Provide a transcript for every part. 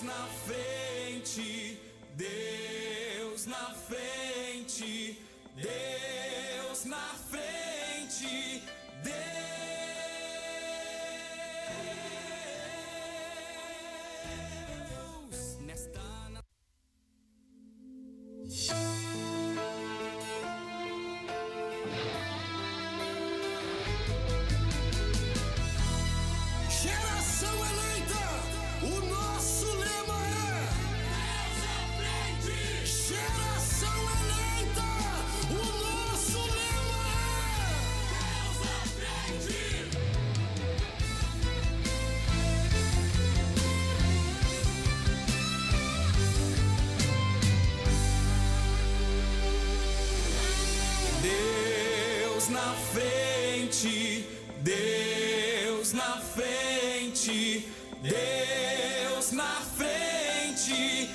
na frente, Deus na frente, Deus na frente, Deus nesta Geração eleita, o nosso lema é Deus à frente. Geração eleita, o nosso lema é Deus à Deus na frente, Deus na frente, Deus na frente,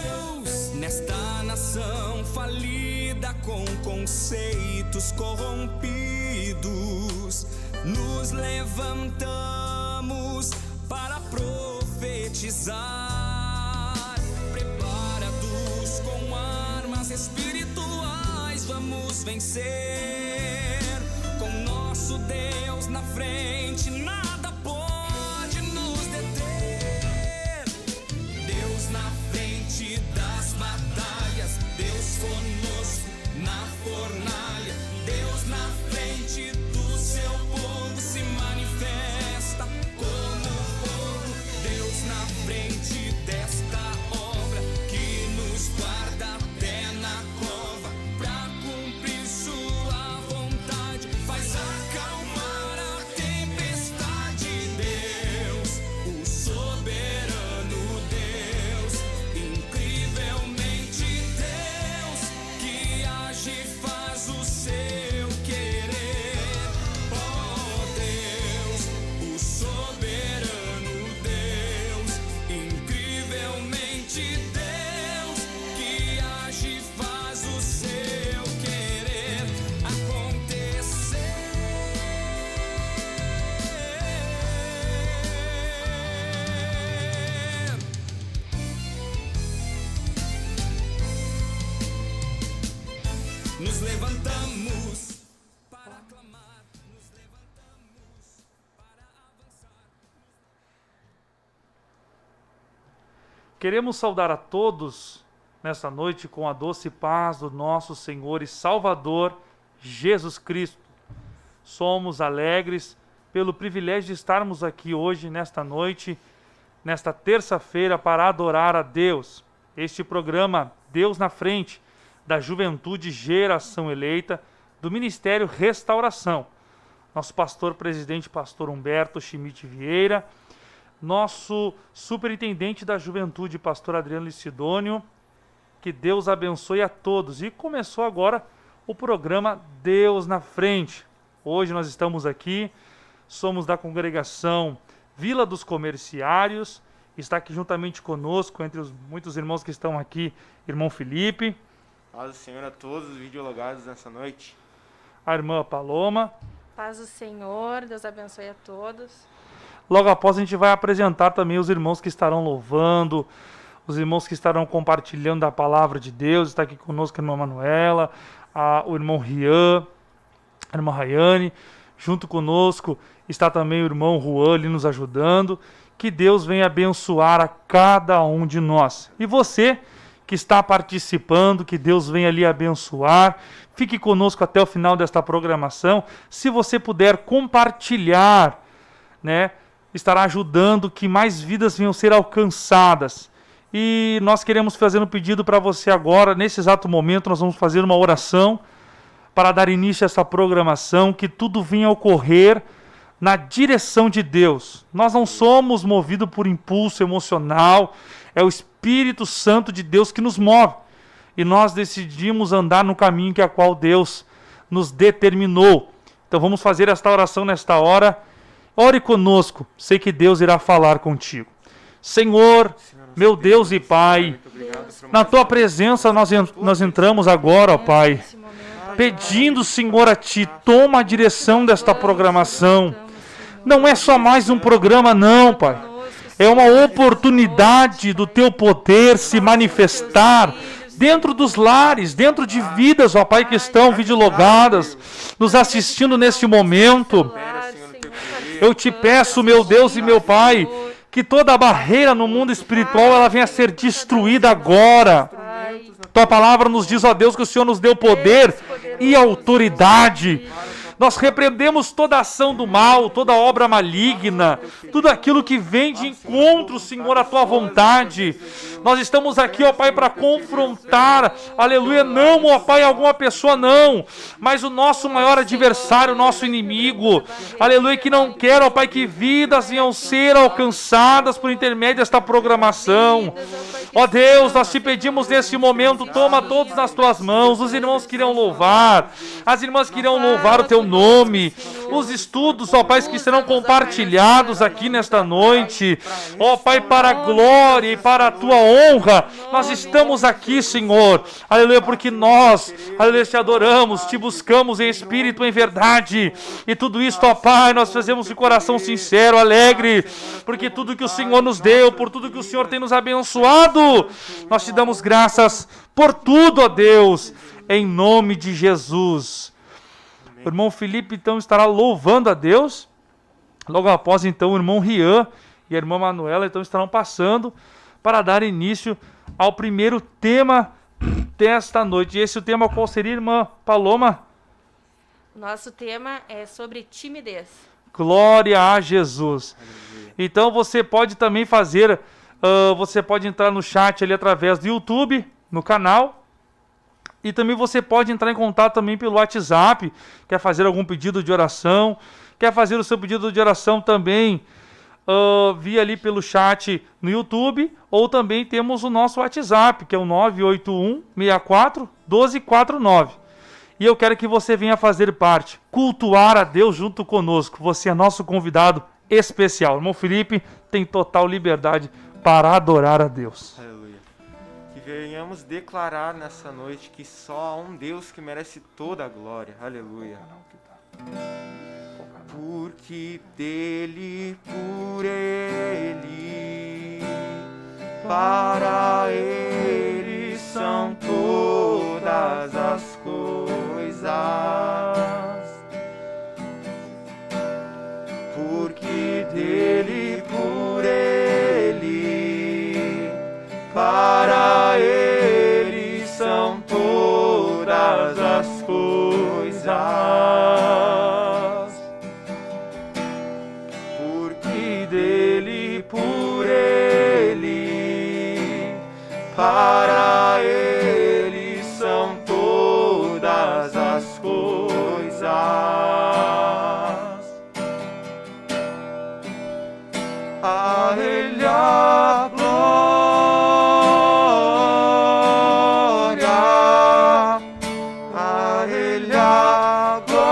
Deus nesta nação falida com conceitos corrompidos, nos levantamos para profetizar, preparados com armas espirituais, vamos vencer. Com nosso Deus na frente, nada pode nos deter. Deus na frente das batalhas, Deus conosco na fornalha, Deus na frente do seu povo se manifesta como fogo. Deus na frente desta obra que nos guarda até na cova, pra cumprir sua vontade, faz acalmar a tempestade. Deus, o soberano Deus, incrivelmente Deus, que age e faz o seu querer. Oh Deus, o soberano Deus, incrivelmente Deus, que age e faz o seu querer acontecer. Nos levantamos para clamar, nos levantamos para avançar. Queremos saudar a todos nesta noite com a doce paz do nosso Senhor e Salvador Jesus Cristo. Somos alegres pelo privilégio de estarmos aqui hoje, nesta noite, nesta terça-feira, para adorar a Deus. Este programa Deus na Frente, da Juventude Geração Eleita, do Ministério Restauração. Nosso pastor presidente, pastor Humberto Schmidt Vieira, nosso superintendente da Juventude, pastor Adriano Licidônio, que Deus abençoe a todos. E começou agora o programa Deus na Frente. Hoje nós estamos aqui, somos da congregação Vila dos Comerciários, está aqui juntamente conosco, entre os muitos irmãos que estão aqui, irmão Felipe, Paz do Senhor a todos os videologados nessa noite. a irmã Paloma. Paz do Senhor, Deus abençoe a todos. Logo após a gente vai apresentar também os irmãos que estarão louvando, os irmãos que estarão compartilhando a palavra de Deus. Está aqui conosco a irmã Manuela, o irmão Rian, a irmã Rayane. Junto conosco está também o irmão Juan ali nos ajudando. Que Deus venha abençoar a cada um de nós. E você que está participando, que Deus venha ali abençoar. Fique conosco até o final desta programação. Se você puder compartilhar, né, estará ajudando que mais vidas venham ser alcançadas. E nós queremos fazer um pedido para você agora, nesse exato momento, nós vamos fazer uma oração para dar início a essa programação, que tudo venha a ocorrer na direção de Deus. Nós não somos movidos por impulso emocional, é o Espírito Santo de Deus que nos move. E nós decidimos andar no caminho que a qual Deus nos determinou. Então vamos fazer esta oração nesta hora. Ore conosco, sei que Deus irá falar contigo. Senhor, meu Deus e Pai, na Tua presença nós entramos agora, ó Pai, pedindo, Senhor, a Ti, toma a direção desta programação. Não é só mais um programa, não, Pai. É uma oportunidade do Teu poder se manifestar dentro dos lares, dentro de vidas, ó Pai, que estão videologadas, nos assistindo neste momento. Eu te peço, meu Deus e meu Pai, que toda a barreira no mundo espiritual ela venha a ser destruída agora. Tua palavra nos diz, ó Deus, que o Senhor nos deu poder e autoridade. Nós repreendemos toda ação do mal, toda obra maligna, tudo aquilo que vem de encontro, Senhor, à Tua vontade. Nós estamos aqui, ó Pai, para confrontar, aleluia, não, ó Pai, alguma pessoa não, mas o nosso maior adversário, o nosso inimigo, aleluia, que não quer, ó Pai, que vidas venham ser alcançadas por intermédio desta programação. Ó Deus, nós te pedimos nesse momento, toma todos nas Tuas mãos, os irmãos que irão louvar, as irmãs que irão louvar o Teu nome, os estudos, ó Pai, que serão compartilhados aqui nesta noite, ó Pai, para a glória e para a Tua honra, nós estamos aqui, Senhor, aleluia, porque nós, aleluia, te adoramos, te buscamos em espírito e em verdade, e tudo isso, ó Pai, nós fazemos de coração sincero, alegre, porque tudo que o Senhor nos deu, por tudo que o Senhor tem nos abençoado, nós te damos graças por tudo, ó Deus, em nome de Jesus. O irmão Felipe, então, estará louvando a Deus. Logo após, então, o irmão Rian e a irmã Manuela, então, estarão passando para dar início ao primeiro tema desta noite. E esse o tema qual seria, irmã Paloma? Nosso tema é sobre timidez. Glória a Jesus. Então, você pode também fazer, você pode entrar no chat ali através do YouTube, no canal. E também você pode entrar em contato também pelo WhatsApp, quer fazer algum pedido de oração, quer fazer o seu pedido de oração também via ali pelo chat no YouTube, ou também temos o nosso WhatsApp, que é o 981-64-1249. E eu quero que você venha fazer parte, cultuar a Deus junto conosco. Você é nosso convidado especial. O irmão Felipe tem total liberdade para adorar a Deus. Aleluia. Que venhamos declarar nessa noite que só há um Deus que merece toda a glória. Aleluia. Porque dele, por ele, para ele são todas as coisas. Porque dele, por ele, para ele são todas as coisas. Porque dele, por ele, para ele são todas as coisas. A ele a glória, a ele a glória,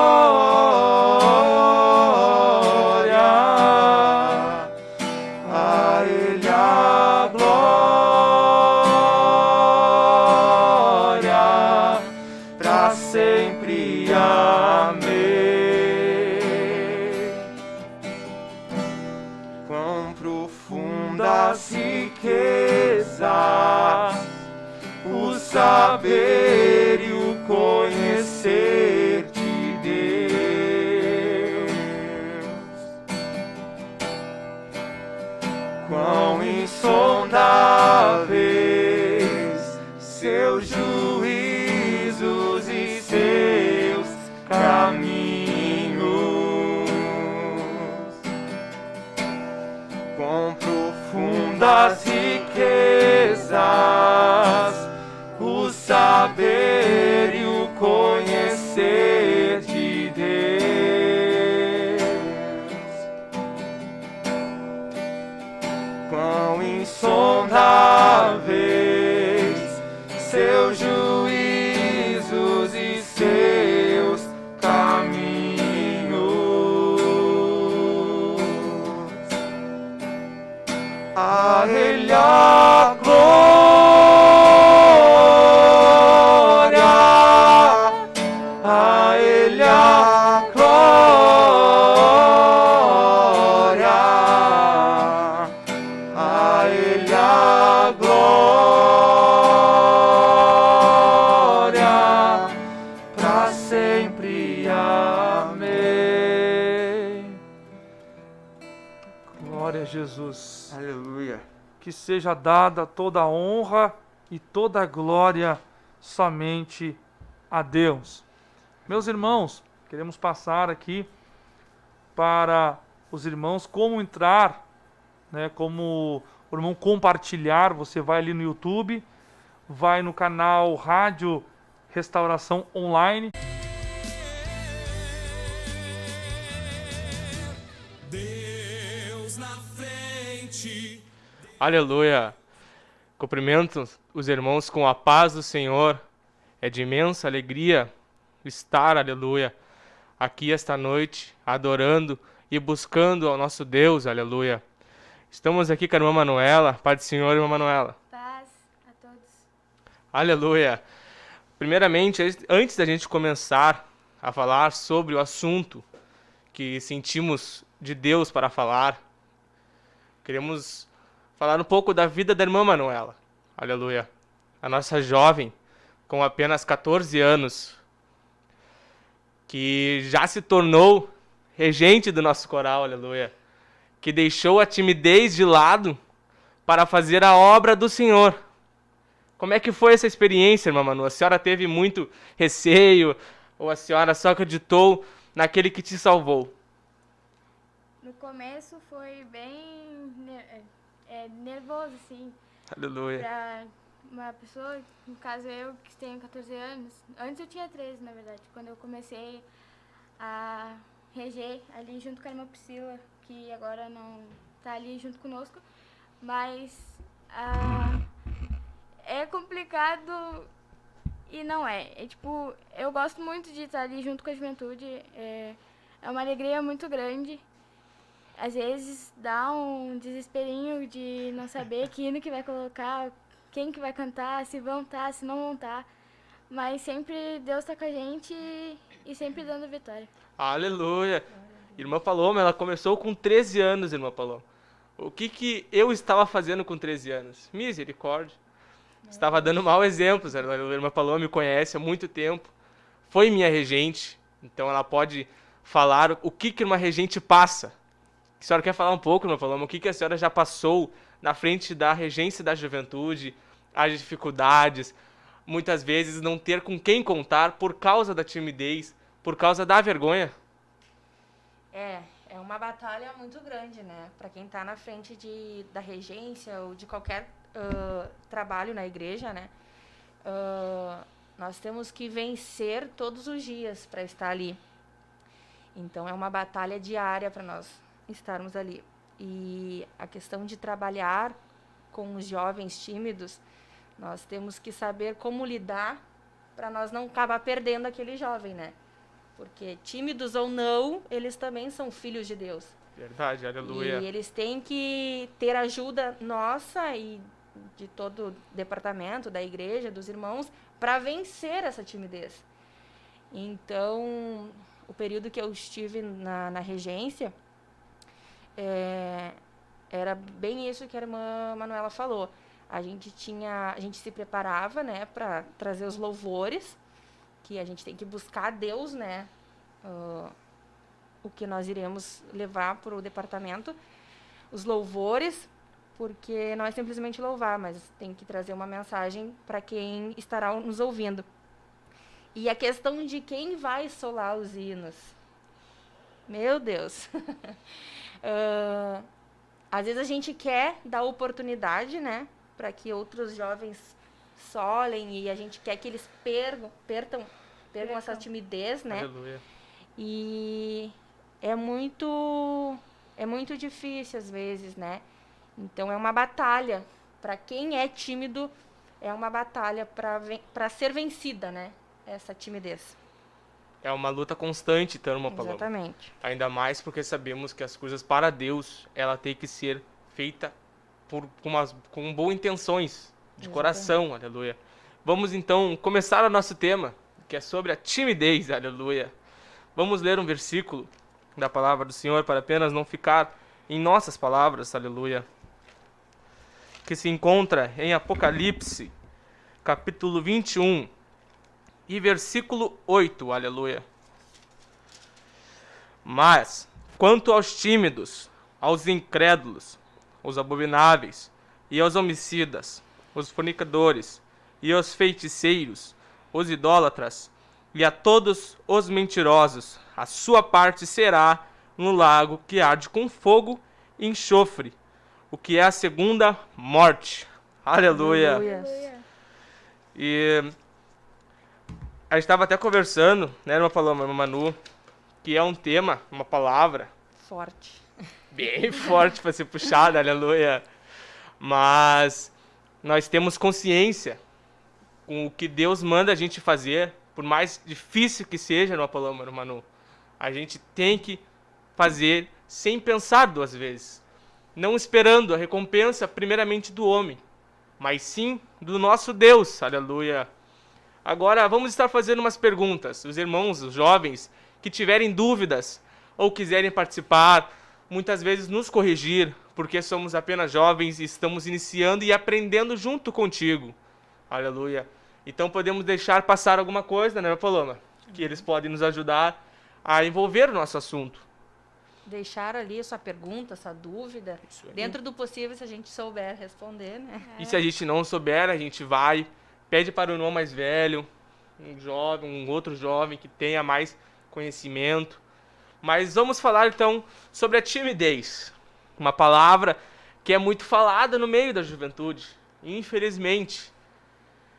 a ele a glória, pra sempre. Amém. Quão profundas riquezas, o saber e o conhecer de Deus. Quão insondáveis seus juízos e seus caminhos. Quão profundas riquezas, o saber e o conhecer de Deus. Quão insondáveis seus juízos e seus caminhos. A ele Glória a Jesus. Aleluia. Que seja dada toda a honra e toda a glória somente a Deus. Meus irmãos, queremos passar aqui para os irmãos como entrar, né, como o irmão compartilhar. Você vai ali no YouTube, vai no canal Rádio Restauração Online. Deus na frente. Aleluia! Cumprimento os irmãos com a paz do Senhor. É de imensa alegria estar, aleluia, aqui esta noite, adorando e buscando ao nosso Deus, aleluia. Estamos aqui com a irmã Manuela. Paz do Senhor, irmã Manuela. Paz a todos. Aleluia! Primeiramente, antes da gente começar a falar sobre o assunto que sentimos de Deus para falar, queremos falar um pouco da vida da irmã Manuela. Aleluia! A nossa jovem, com apenas 14 anos, que já se tornou regente do nosso coral, aleluia, que deixou a timidez de lado para fazer a obra do Senhor. Como é que foi essa experiência, irmã Manu? A senhora teve muito receio ou a senhora só acreditou naquele que te salvou? No começo foi bem nervoso, assim, Aleluia. pra uma pessoa, no caso eu, que tenho 14 anos. Antes eu tinha 13, na verdade, quando eu comecei a reger ali junto com a irmã Priscila, que agora não tá ali junto conosco, mas é complicado e não é. É tipo, eu gosto muito de estar ali junto com a juventude, é uma alegria muito grande. Às vezes dá um desesperinho de não saber que hino que vai colocar, quem que vai cantar, se vão estar, se não vão estar. Mas sempre Deus está com a gente e sempre dando vitória. Aleluia. Irmã Paloma, ela começou com 13 anos, irmã Paloma. O que eu estava fazendo com 13 anos? Misericórdia. Estava dando mau exemplos. A irmã Paloma me conhece há muito tempo. Foi minha regente. Então ela pode falar o que uma regente passa. A senhora quer falar um pouco, irmã Paloma? O que a senhora já passou na frente da regência da juventude? As dificuldades, muitas vezes não ter com quem contar por causa da timidez, por causa da vergonha. É uma batalha muito grande, né? Para quem está na frente da regência ou de qualquer trabalho na igreja, né? Nós temos que vencer todos os dias para estar ali. Então, é uma batalha diária para nós estarmos ali. E a questão de trabalhar com os jovens tímidos, nós temos que saber como lidar para nós não acabar perdendo aquele jovem, né? Porque tímidos ou não, eles também são filhos de Deus. Verdade, aleluia. E eles têm que ter ajuda nossa e de todo o departamento, da igreja, dos irmãos, para vencer essa timidez. Então, o período que eu estive na regência, era bem isso que a irmã Manuela falou. A gente se preparava, né, para trazer os louvores, que a gente tem que buscar a Deus, né, o que nós iremos levar para o departamento, os louvores, porque não é simplesmente louvar, mas tem que trazer uma mensagem para quem estará nos ouvindo. E a questão de quem vai solar os hinos. Meu Deus! Às vezes a gente quer dar oportunidade, né, para que outros jovens solem, e a gente quer que eles percam essa timidez, né? Aleluia. E é muito difícil às vezes, né? Então é uma batalha. Para quem é tímido, é uma batalha para ser vencida, né? Essa timidez. É uma luta constante, então, irmã Paloma. Exatamente. Ainda mais porque sabemos que as coisas para Deus, ela tem que ser feita com boas intenções, de coração, aleluia. Vamos então começar o nosso tema, que é sobre a timidez, aleluia. Vamos ler um versículo da palavra do Senhor para apenas não ficar em nossas palavras, aleluia. Que se encontra em Apocalipse, capítulo 21 e versículo 8, aleluia. Mas, quanto aos tímidos, aos incrédulos, aos abomináveis, e aos homicidas, aos fornicadores, e aos feiticeiros, os idólatras, e a todos os mentirosos, a sua parte será no lago que arde com fogo e enxofre, o que é a segunda morte. Aleluia! E a gente estava até conversando, né, irmã Paloma, irmã Manu, que é um tema, uma palavra Forte. bem forte para ser puxada, aleluia. Mas nós temos consciência com o que Deus manda a gente fazer, por mais difícil que seja, irmã Paloma, irmã Manu, a gente tem que fazer sem pensar duas vezes, não esperando a recompensa primeiramente do homem, mas sim do nosso Deus, aleluia. Agora vamos estar fazendo umas perguntas. Os irmãos, os jovens que tiverem dúvidas ou quiserem participar, muitas vezes nos corrigir, porque somos apenas jovens e estamos iniciando e aprendendo junto contigo, aleluia. Então podemos deixar passar alguma coisa, né, Paloma? Que eles podem nos ajudar a envolver o nosso assunto. Deixar ali a sua pergunta, essa dúvida, dentro do possível, se a gente souber responder, né? E se a gente não souber, a gente vai, pede para o irmão mais velho, um jovem, um outro jovem que tenha mais conhecimento. Mas vamos falar então sobre a timidez, uma palavra que é muito falada no meio da juventude, infelizmente.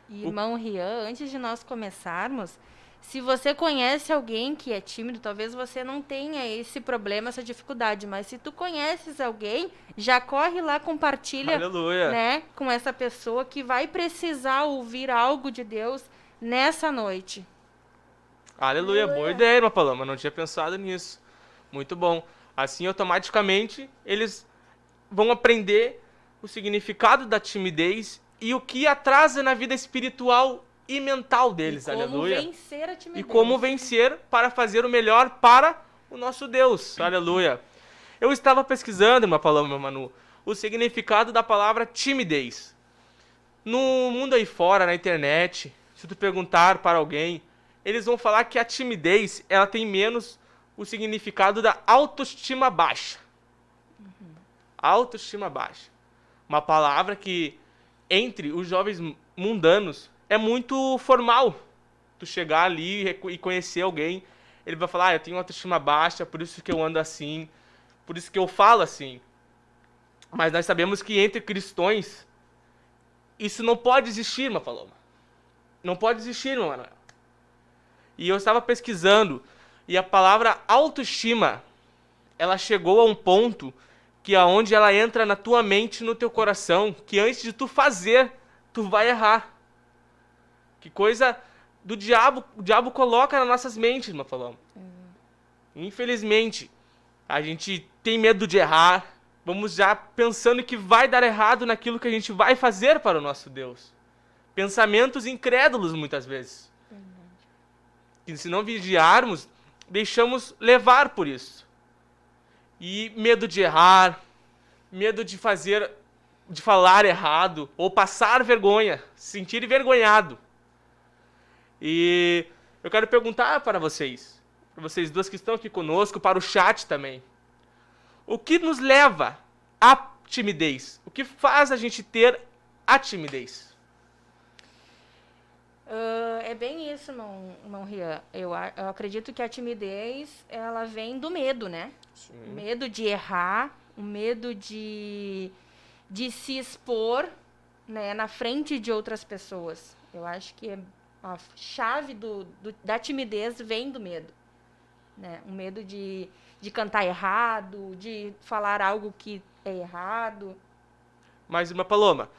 E, irmão Rian, antes de nós começarmos, se você conhece alguém que é tímido, talvez você não tenha esse problema, essa dificuldade, mas se tu conheces alguém, já corre lá, compartilha, Aleluia. né, com essa pessoa que vai precisar ouvir algo de Deus nessa noite. Aleluia, boa ideia, irmã Paloma, não tinha pensado nisso. Muito bom. Assim, automaticamente, eles vão aprender o significado da timidez e o que atrasa na vida espiritual e mental deles, E como aleluia. vencer a timidez. E como vencer para fazer o melhor para o nosso Deus, aleluia. Eu estava pesquisando, irmã Paloma, irmã Manu, o significado da palavra timidez. No mundo aí fora, na internet, se tu perguntar para alguém, eles vão falar que a timidez, ela tem menos o significado da autoestima baixa. Autoestima baixa. Uma palavra que, entre os jovens mundanos, é muito formal. Tu chegar ali e conhecer alguém, ele vai falar, eu tenho autoestima baixa, por isso que eu ando assim, por isso que eu falo assim. Mas nós sabemos que entre cristãos, isso não pode existir, irmã Paloma. Não pode existir, irmã Manuel. E eu estava pesquisando, e a palavra autoestima, ela chegou a um ponto que aonde ela entra na tua mente, no teu coração, que antes de tu fazer, tu vai errar. Que coisa do diabo, o diabo coloca nas nossas mentes, irmã Paloma. Infelizmente, a gente tem medo de errar, vamos já pensando que vai dar errado naquilo que a gente vai fazer para o nosso Deus. Pensamentos incrédulos, muitas vezes. Que se não vigiarmos, deixamos levar por isso. E medo de errar, medo de falar errado, ou passar vergonha, se sentir envergonhado. E eu quero perguntar para vocês duas que estão aqui conosco, para o chat também. O que nos leva à timidez? O que faz a gente ter a timidez? É bem isso, irmão Rian. Eu acredito que a timidez, ela vem do medo, né? Sim. O medo de errar, o medo de se expor, né, na frente de outras pessoas. Eu acho que a chave da timidez vem do medo. Né? O medo de cantar errado, de falar algo que é errado. Mas, irmã Paloma,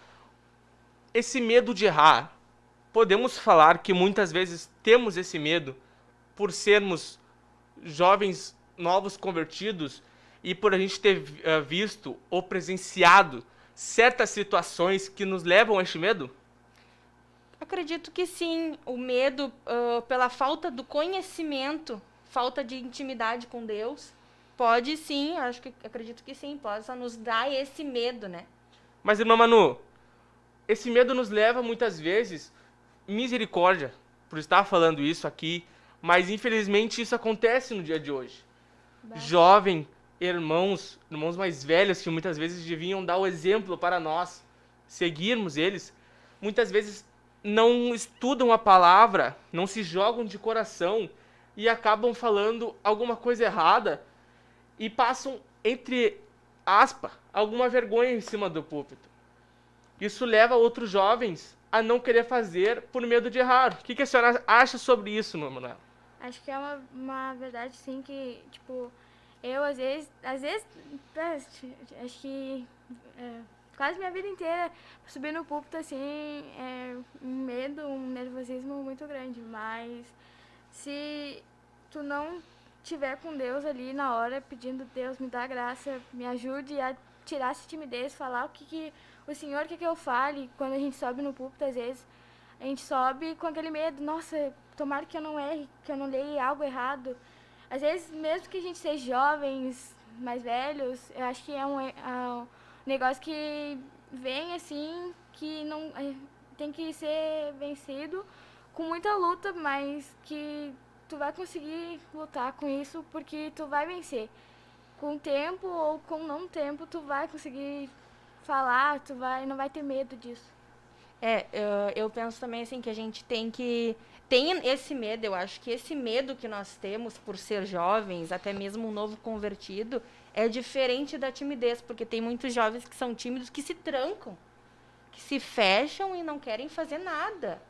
esse medo de errar, podemos falar que muitas vezes temos esse medo por sermos jovens novos convertidos e por a gente ter visto ou presenciado certas situações que nos levam a este medo? Acredito que sim. O medo pela falta do conhecimento, falta de intimidade com Deus, pode sim, acredito que sim, possa nos dar esse medo, né? Mas, irmã Manu, esse medo nos leva muitas vezes, misericórdia, por estar falando isso aqui, mas infelizmente isso acontece no dia de hoje. Jovem irmãos mais velhos que muitas vezes deviam dar o exemplo para nós, seguirmos eles, muitas vezes não estudam a palavra, não se jogam de coração e acabam falando alguma coisa errada e passam, entre aspas, alguma vergonha em cima do púlpito. Isso leva outros jovens a não querer fazer por medo de errar. O que a senhora acha sobre isso, Manuela? Acho que é uma verdade, sim, que, tipo, eu, às vezes, acho que quase minha vida inteira, subir no púlpito, assim, é um medo, um nervosismo muito grande. Mas se tu não tiver com Deus ali na hora, pedindo, Deus, me dá graça, me ajude a tirar essa timidez, falar o que o Senhor quer que eu fale. Quando a gente sobe no púlpito, às vezes, a gente sobe com aquele medo, nossa, tomara que eu não erre, que eu não leia algo errado. Às vezes, mesmo que a gente seja jovens, mais velhos, eu acho que é um negócio que vem assim, que não tem que ser vencido com muita luta, mas que tu vai conseguir lutar com isso, porque tu vai vencer. Com o tempo ou com não tempo, tu vai conseguir falar, não vai ter medo disso. Eu penso também assim que a gente tem esse medo. Eu acho que esse medo que nós temos por ser jovens, até mesmo um novo convertido, é diferente da timidez, porque tem muitos jovens que são tímidos, que se trancam, que se fecham e não querem fazer nada,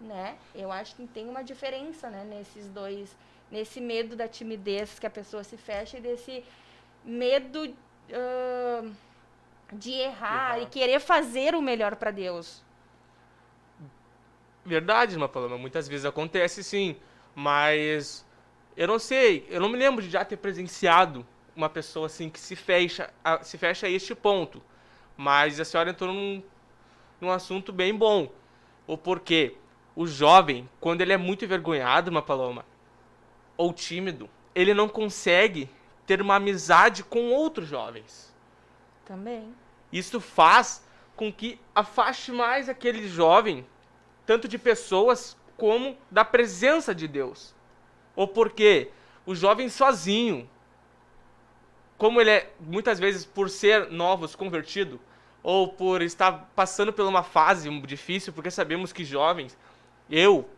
né? Eu acho que tem uma diferença, né, nesses dois, nesse medo da timidez que a pessoa se fecha e desse medo de errar e querer fazer o melhor para Deus. Verdade, irmã Paloma, muitas vezes acontece sim, mas eu não sei, eu não me lembro de já ter presenciado uma pessoa assim que se fecha a este ponto, mas a senhora entrou num assunto bem bom, o porquê o jovem, quando ele é muito envergonhado, irmã Paloma, ou tímido, ele não consegue ter uma amizade com outros jovens. Também. Isso faz com que afaste mais aquele jovem, tanto de pessoas como da presença de Deus. Ou porque o jovem sozinho, como ele é, muitas vezes, por ser novos, convertido, ou por estar passando por uma fase difícil, porque sabemos que jovens, eu,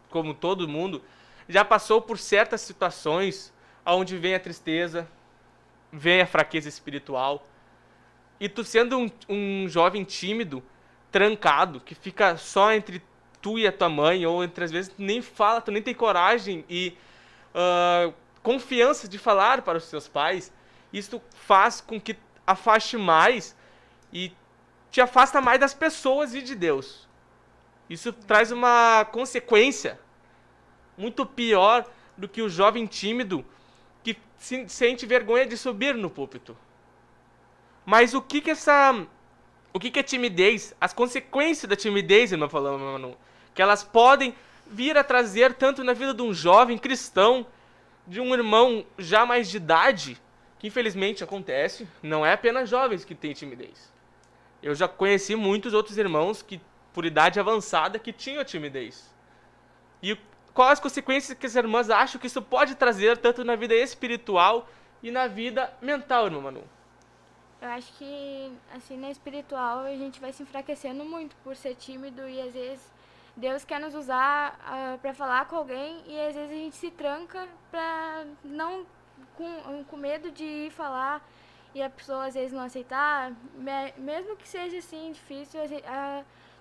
como todo mundo, já passou por certas situações onde vem a tristeza, vem a fraqueza espiritual. E tu sendo um jovem tímido, trancado, que fica só entre tu e a tua mãe, ou entre às vezes nem fala, tu nem tem coragem e confiança de falar para os seus pais, isso faz com que afaste mais e te afasta mais das pessoas e de Deus. Isso traz uma consequência muito pior do que o jovem tímido que sente vergonha de subir no púlpito. Mas o que é timidez? As consequências da timidez, irmã Manu, que elas podem vir a trazer tanto na vida de um jovem cristão, de um irmão já mais de idade, que infelizmente acontece, não é apenas jovens que têm timidez. Eu já conheci muitos outros irmãos que, por idade avançada, que tinham timidez. E quais as consequências que as irmãs acham que isso pode trazer tanto na vida espiritual e na vida mental, irmã Manu? Eu acho que, assim, na espiritual, a gente vai se enfraquecendo muito por ser tímido e, às vezes, Deus quer nos usar para falar com alguém e, às vezes, a gente se tranca para não, com medo de ir falar e a pessoa, às vezes, não aceitar. Mesmo que seja, assim, difícil,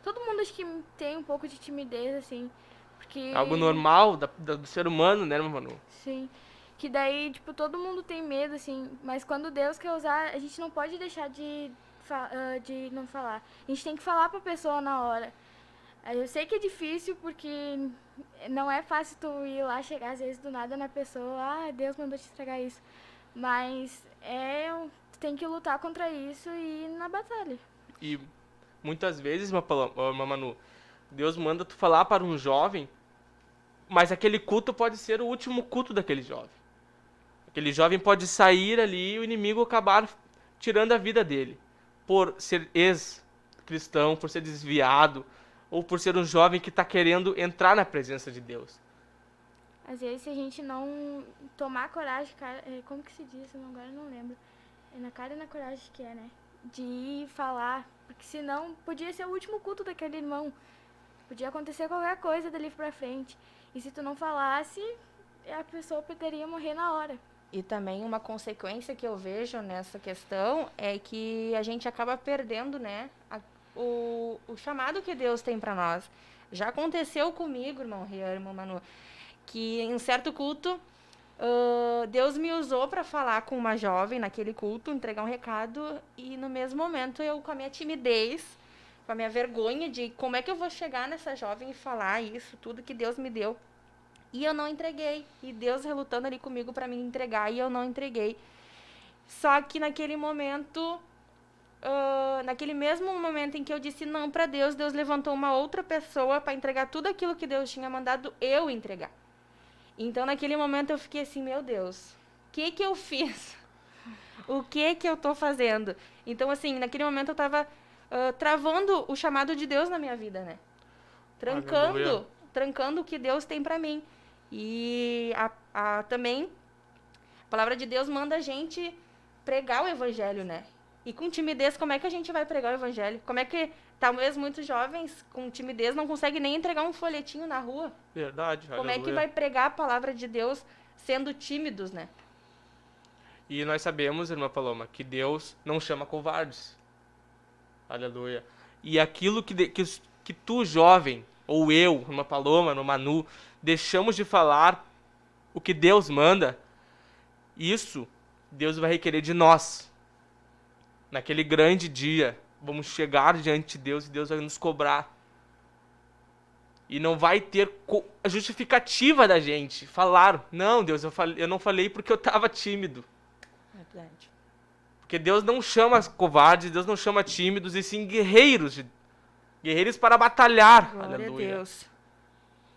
todo mundo acho que tem um pouco de timidez, assim, porque... Algo normal do ser humano, né, irmã Manu? Sim. Que daí, tipo, todo mundo tem medo, assim, mas quando Deus quer usar, a gente não pode deixar de não falar. A gente tem que falar pra pessoa na hora. Eu sei que é difícil, porque não é fácil tu ir lá, chegar às vezes do nada na pessoa, Deus mandou te estragar isso. Mas tu tem que lutar contra isso e ir na batalha. E muitas vezes, irmã Manu, Deus manda tu falar para um jovem, mas aquele culto pode ser o último culto daquele jovem. Aquele jovem pode sair ali e o inimigo acabar tirando a vida dele. Por ser ex-cristão, por ser desviado, ou por ser um jovem que está querendo entrar na presença de Deus. às vezes, se a gente não tomar coragem, como que se diz? Agora eu não lembro. É na cara e na coragem que é, né? De ir falar, porque senão podia ser o último culto daquele irmão. Podia acontecer qualquer coisa dali pra frente. E se tu não falasse, a pessoa poderia morrer na hora. E também uma consequência que eu vejo nessa questão é que a gente acaba perdendo, né, o chamado que Deus tem para nós. Já aconteceu comigo, irmão Rian, irmão Manu, que em um certo culto, Deus me usou para falar com uma jovem naquele culto, entregar um recado, e no mesmo momento eu, com a minha timidez, com a minha vergonha de como é que eu vou chegar nessa jovem e falar isso, tudo que Deus me deu. E eu não entreguei. E Deus relutando ali comigo para me entregar, e eu não entreguei. Só que naquele momento, naquele mesmo momento em que eu disse não para Deus, Deus levantou uma outra pessoa para entregar tudo aquilo que Deus tinha mandado eu entregar. Então, naquele momento, eu fiquei assim, meu Deus, o que eu fiz? O que eu tô fazendo? Então, assim, naquele momento eu tava travando o chamado de Deus na minha vida, né? Trancando o que Deus tem para mim. E também, a palavra de Deus manda a gente pregar o evangelho, né? E com timidez, como é que a gente vai pregar o evangelho? Como é que, talvez muitos jovens com timidez não conseguem nem entregar um folhetinho na rua? Verdade, Como é que vai pregar a palavra de Deus sendo tímidos, né? E nós sabemos, irmã Paloma, que Deus não chama covardes. Aleluia. E aquilo que tu, jovem, ou eu, irmã Paloma, no Manu, deixamos de falar o que Deus manda, isso Deus vai requerer de nós. Naquele grande dia, vamos chegar diante de Deus e Deus vai nos cobrar. E não vai ter justificativa da gente falar, não, Deus, eu não falei porque eu estava tímido. Verdade. Porque Deus não chama covardes, Deus não chama tímidos, e sim guerreiros para batalhar. Glória Aleluia. a Deus.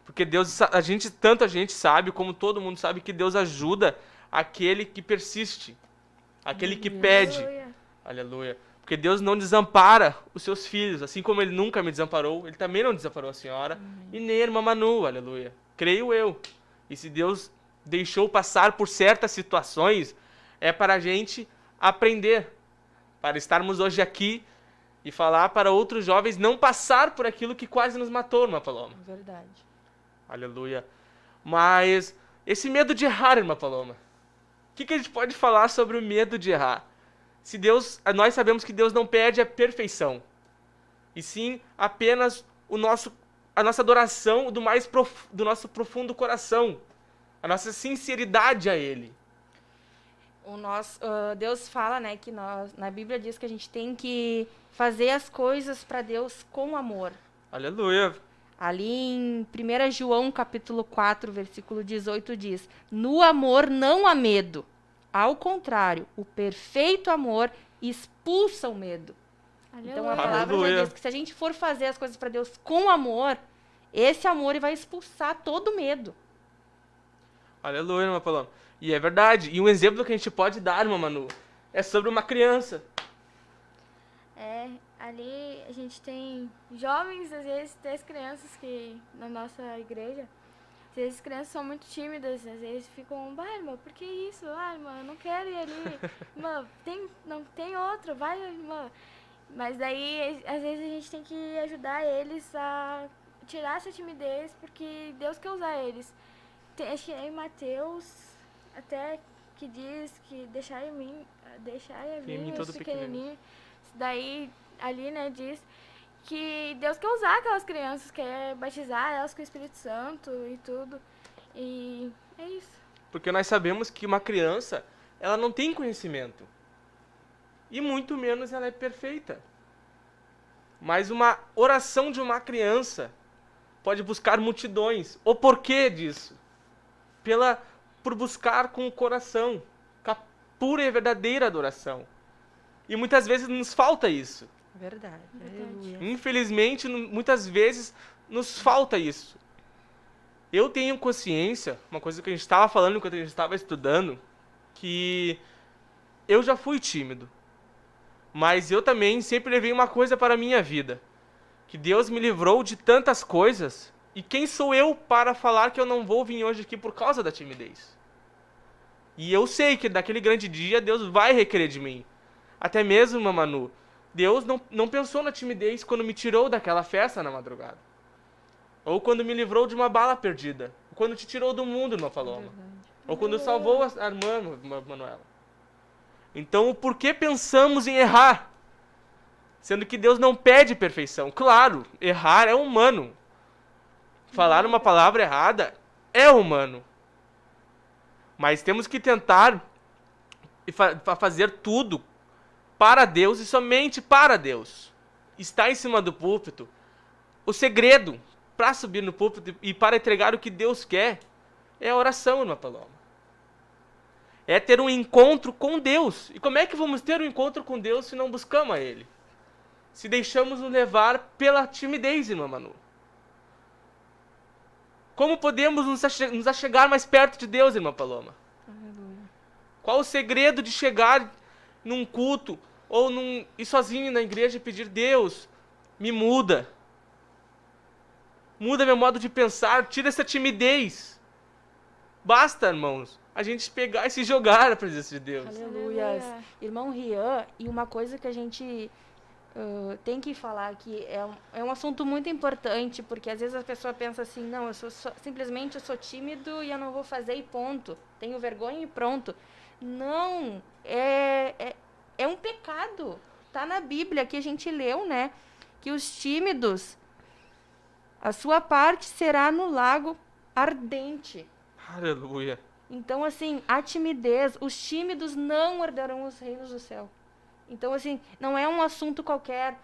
Porque Deus, a gente sabe, como todo mundo sabe, que Deus ajuda aquele que persiste, aquele que pede. Aleluia. Aleluia. Porque Deus não desampara os seus filhos, assim como Ele nunca me desamparou, Ele também não desamparou a senhora, e nem a irmã Manu, aleluia. Creio eu. E se Deus deixou passar por certas situações, é para a gente aprender, para estarmos hoje aqui e falar para outros jovens não passar por aquilo que quase nos matou, irmã Paloma. Verdade. Aleluia. Mas esse medo de errar, irmã Paloma, o que a gente pode falar sobre o medo de errar? Se nós sabemos que Deus não pede a perfeição, e sim apenas a nossa adoração do nosso profundo coração, a nossa sinceridade a Ele. Deus fala, né, que na Bíblia diz que a gente tem que fazer as coisas para Deus com amor. Aleluia. Ali em 1 João capítulo 4, versículo 18 diz: no amor não há medo. Ao contrário, o perfeito amor expulsa o medo. Aleluia. Então a palavra já diz que se a gente for fazer as coisas para Deus com amor, esse amor vai expulsar todo medo. Aleluia, irmã Paloma. E é verdade. E um exemplo que a gente pode dar, irmã Manu, é sobre uma criança. Ali a gente tem jovens, às vezes 3 crianças que na nossa igreja, às vezes as crianças são muito tímidas, às vezes ficam, irmã, por que isso? Irmã, eu não quero ir ali. Irmã, não tem outro, vai, irmã. Mas daí, às vezes a gente tem que ajudar eles a tirar essa timidez, porque Deus quer usar eles. Acho que é em Mateus, até que diz que deixai a mim os pequenininhos. Daí, ali, né, diz que Deus quer usar aquelas crianças, quer batizar elas com o Espírito Santo e tudo. E é isso. Porque nós sabemos que uma criança, ela não tem conhecimento. E muito menos ela é perfeita. Mas uma oração de uma criança pode buscar multidões. O porquê disso? Por buscar com o coração, com a pura e verdadeira adoração. E muitas vezes nos falta isso. Verdade. Aleluia. Infelizmente, muitas vezes nos falta isso. Eu tenho consciência, uma coisa que a gente estava falando enquanto a gente estava estudando, que eu já fui tímido. Mas eu também sempre levei uma coisa para a minha vida. Que Deus me livrou de tantas coisas E quem sou eu para falar que eu não vou vir hoje aqui por causa da timidez? E eu sei que naquele grande dia Deus vai requerer de mim. Até mesmo, Manu, Deus não pensou na timidez quando me tirou daquela festa na madrugada. Ou quando me livrou de uma bala perdida. Ou quando te tirou do mundo, irmã Paloma. Ou quando salvou a irmã Manuela. Então, por que pensamos em errar? Sendo que Deus não pede perfeição. Claro, errar é humano. Falar uma palavra errada é humano. Mas temos que tentar fazer tudo para Deus e somente para Deus. Está em cima do púlpito. O segredo para subir no púlpito e para entregar o que Deus quer é a oração, irmã Paloma. É ter um encontro com Deus. E como é que vamos ter um encontro com Deus se não buscamos a Ele? Se deixamos nos levar pela timidez, irmã Manu. Como podemos nos achegar mais perto de Deus, irmã Paloma? Qual o segredo de chegar num culto ou ir sozinho na igreja e pedir: Deus, me muda. Muda meu modo de pensar, tira essa timidez. Basta, irmãos, a gente pegar e se jogar na presença de Deus. Aleluias. Irmão Rian, e uma coisa que a gente tem que falar aqui, é um assunto muito importante, porque às vezes a pessoa pensa assim: não, simplesmente eu sou tímido e eu não vou fazer e ponto. Tenho vergonha e pronto. Não, é um pecado. Tá na Bíblia, que a gente leu, né? Que os tímidos, a sua parte será no lago ardente. Aleluia. Então, assim, a timidez, os tímidos não herdarão os reinos do céu. Então, assim, não é um assunto qualquer.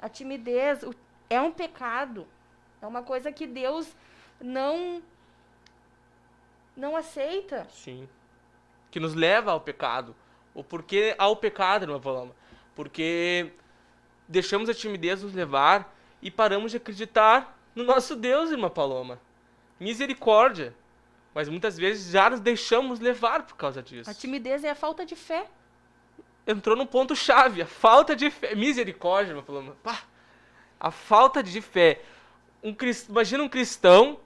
A timidez é um pecado. É uma coisa que Deus não aceita. Sim. Que nos leva ao pecado. O porquê ao pecado, irmã Paloma? Porque deixamos a timidez nos levar e paramos de acreditar no nosso Deus, irmã Paloma. Misericórdia. Mas muitas vezes já nos deixamos levar por causa disso. A timidez é a falta de fé. Entrou no ponto-chave, a falta de fé. Misericórdia, irmã Paloma. Pá, a falta de fé. Imagina um cristão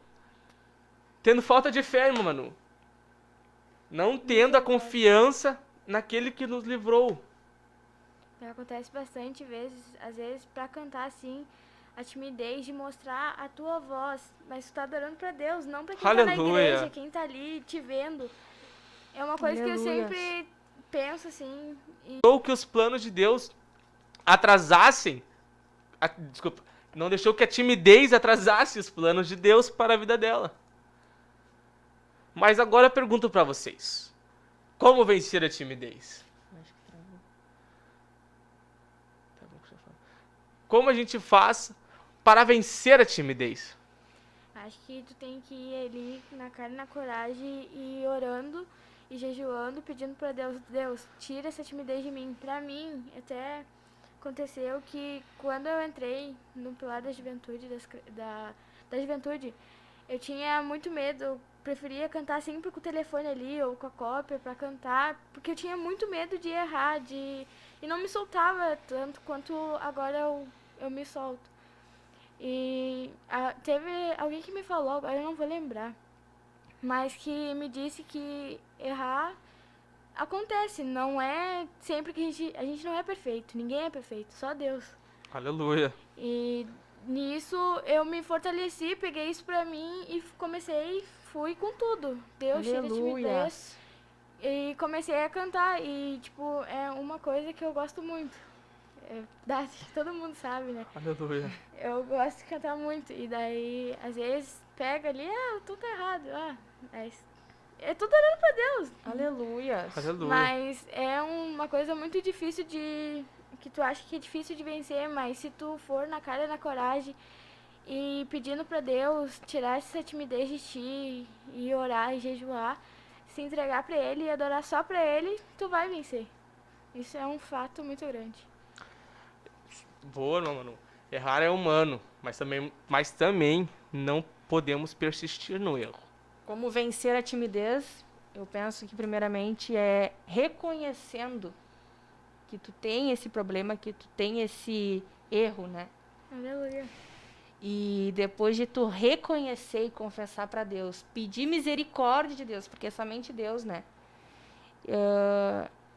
tendo falta de fé, irmã Manu. Não tendo a confiança naquele que nos livrou. Acontece bastante vezes, às vezes, pra cantar assim, a timidez de mostrar a tua voz. Mas tu tá adorando pra Deus, não pra quem tá na igreja, quem tá ali te vendo. É uma coisa que eu sempre penso assim. Ou que os planos de Deus atrasassem. Desculpa. Não deixou que a timidez atrasasse os planos de Deus para a vida dela. Mas agora eu pergunto para vocês: como vencer a timidez? Como a gente faz para vencer a timidez? Acho que tu tem que ir ali na cara e na coragem e orando e jejuando, pedindo para Deus: Deus, tira essa timidez de mim. Para mim, até aconteceu que quando eu entrei no pilar da juventude, da juventude, eu tinha muito medo. Eu preferia cantar sempre com o telefone ali ou com a cópia para cantar, porque eu tinha muito medo de errar, e não me soltava tanto quanto agora eu me solto. E teve alguém que me falou, agora eu não vou lembrar, mas que me disse que errar acontece, não é sempre que a gente não é perfeito, ninguém é perfeito, só Deus. Aleluia. E nisso eu me fortaleci, peguei isso pra mim e fui com tudo. Deus, tira a timidez. E comecei a cantar e, tipo, é uma coisa que eu gosto muito. Todo mundo sabe, né? Aleluia. Eu gosto de cantar muito. E daí, às vezes, pega ali, tudo tá errado. Mas é tudo orando pra Deus. Aleluia. Aleluia. Mas é uma coisa muito difícil que tu acha que é difícil de vencer, mas se tu for na cara e na coragem e pedindo pra Deus tirar essa timidez de ti e orar e jejuar, se entregar pra Ele e adorar só pra Ele, tu vai vencer. Isso é um fato muito grande. Boa, mano. Errar é humano, mas também não podemos persistir no erro. Como vencer a timidez? Eu penso que primeiramente é reconhecendo que tu tem esse problema, que tu tem esse erro, né? Aleluia. E depois de tu reconhecer e confessar para Deus, pedir misericórdia de Deus, porque é somente Deus, né?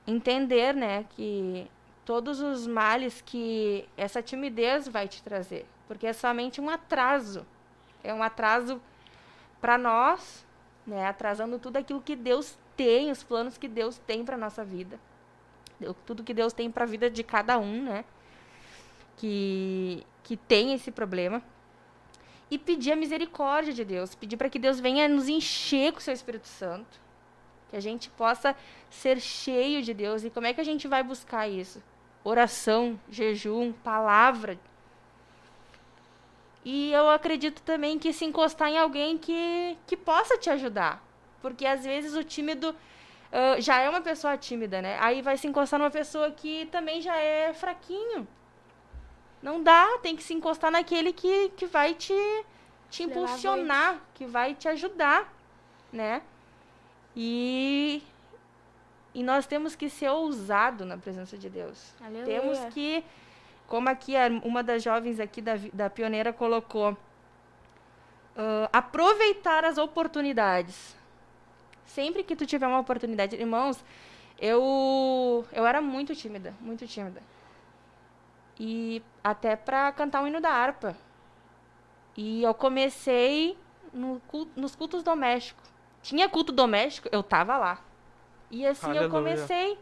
Entender, né, que todos os males que essa timidez vai te trazer, porque é somente um atraso. É um atraso para nós, né, atrasando tudo aquilo que Deus tem, os planos que Deus tem para nossa vida. Tudo que Deus tem para a vida de cada um, né? Que tem esse problema. E pedir a misericórdia de Deus, pedir para que Deus venha nos encher com o seu Espírito Santo, que a gente possa ser cheio de Deus. E como é que a gente vai buscar isso? Oração, jejum, palavra. E eu acredito também que se encostar em alguém que possa te ajudar, porque às vezes o tímido já é uma pessoa tímida, né? Aí vai se encostar numa pessoa que também já é fraquinho. Não dá, tem que se encostar naquele que vai te impulsionar, que vai te ajudar, né? E nós temos que ser ousado na presença de Deus. Aleluia. Temos que, como aqui uma das jovens aqui da Pioneira colocou, aproveitar as oportunidades. Sempre que tu tiver uma oportunidade, irmãos, eu era muito tímida, muito tímida. E até para cantar o hino da harpa. E eu comecei nos cultos domésticos. Tinha culto doméstico, eu tava lá. E assim Aleluia. eu comecei.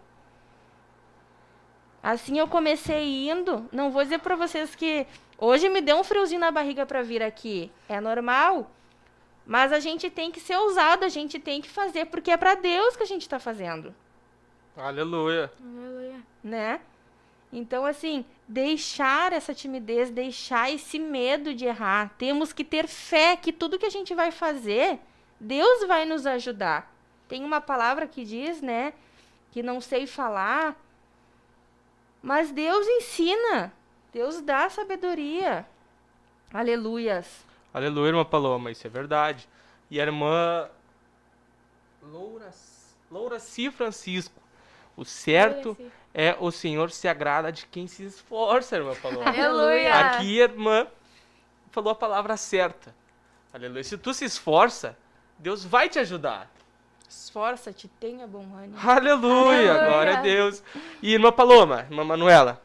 Assim eu comecei indo. Não vou dizer para vocês que hoje me deu um friozinho na barriga para vir aqui. É normal. Mas a gente tem que ser ousado, a gente tem que fazer, porque é para Deus que a gente está fazendo. Aleluia. Aleluia. Né? Então, assim, deixar essa timidez, deixar esse medo de errar. Temos que ter fé que tudo que a gente vai fazer, Deus vai nos ajudar. Tem uma palavra que diz, né, que não sei falar, mas Deus ensina. Deus dá sabedoria. Aleluias. Aleluia, irmã Paloma, isso é verdade. E a irmã Loura C. Francisco, o certo Aleluia. é o Senhor se agrada de quem se esforça, irmã Paloma. Aleluia. Aqui a irmã falou a palavra certa. Aleluia. Se tu se esforça, Deus vai te ajudar. Esforça-te, tenha bom ânimo. Aleluia, Aleluia. glória a Deus. E irmã Paloma, irmã Manuela,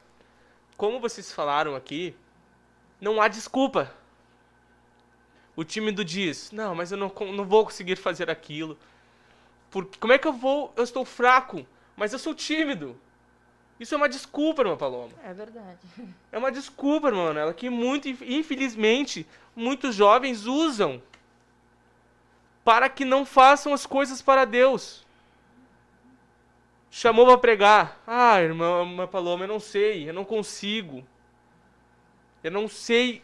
como vocês falaram aqui, não há desculpa. O tímido diz, não, mas eu não vou conseguir fazer aquilo. Porque, como é que eu vou? Eu estou fraco, mas eu sou tímido. Isso é uma desculpa, irmã Paloma. É verdade. É uma desculpa, irmã Manuela, que infelizmente, muitos jovens usam para que não façam as coisas para Deus. Chamou para pregar. Ah, irmã Paloma, eu não sei, eu não consigo. Eu não sei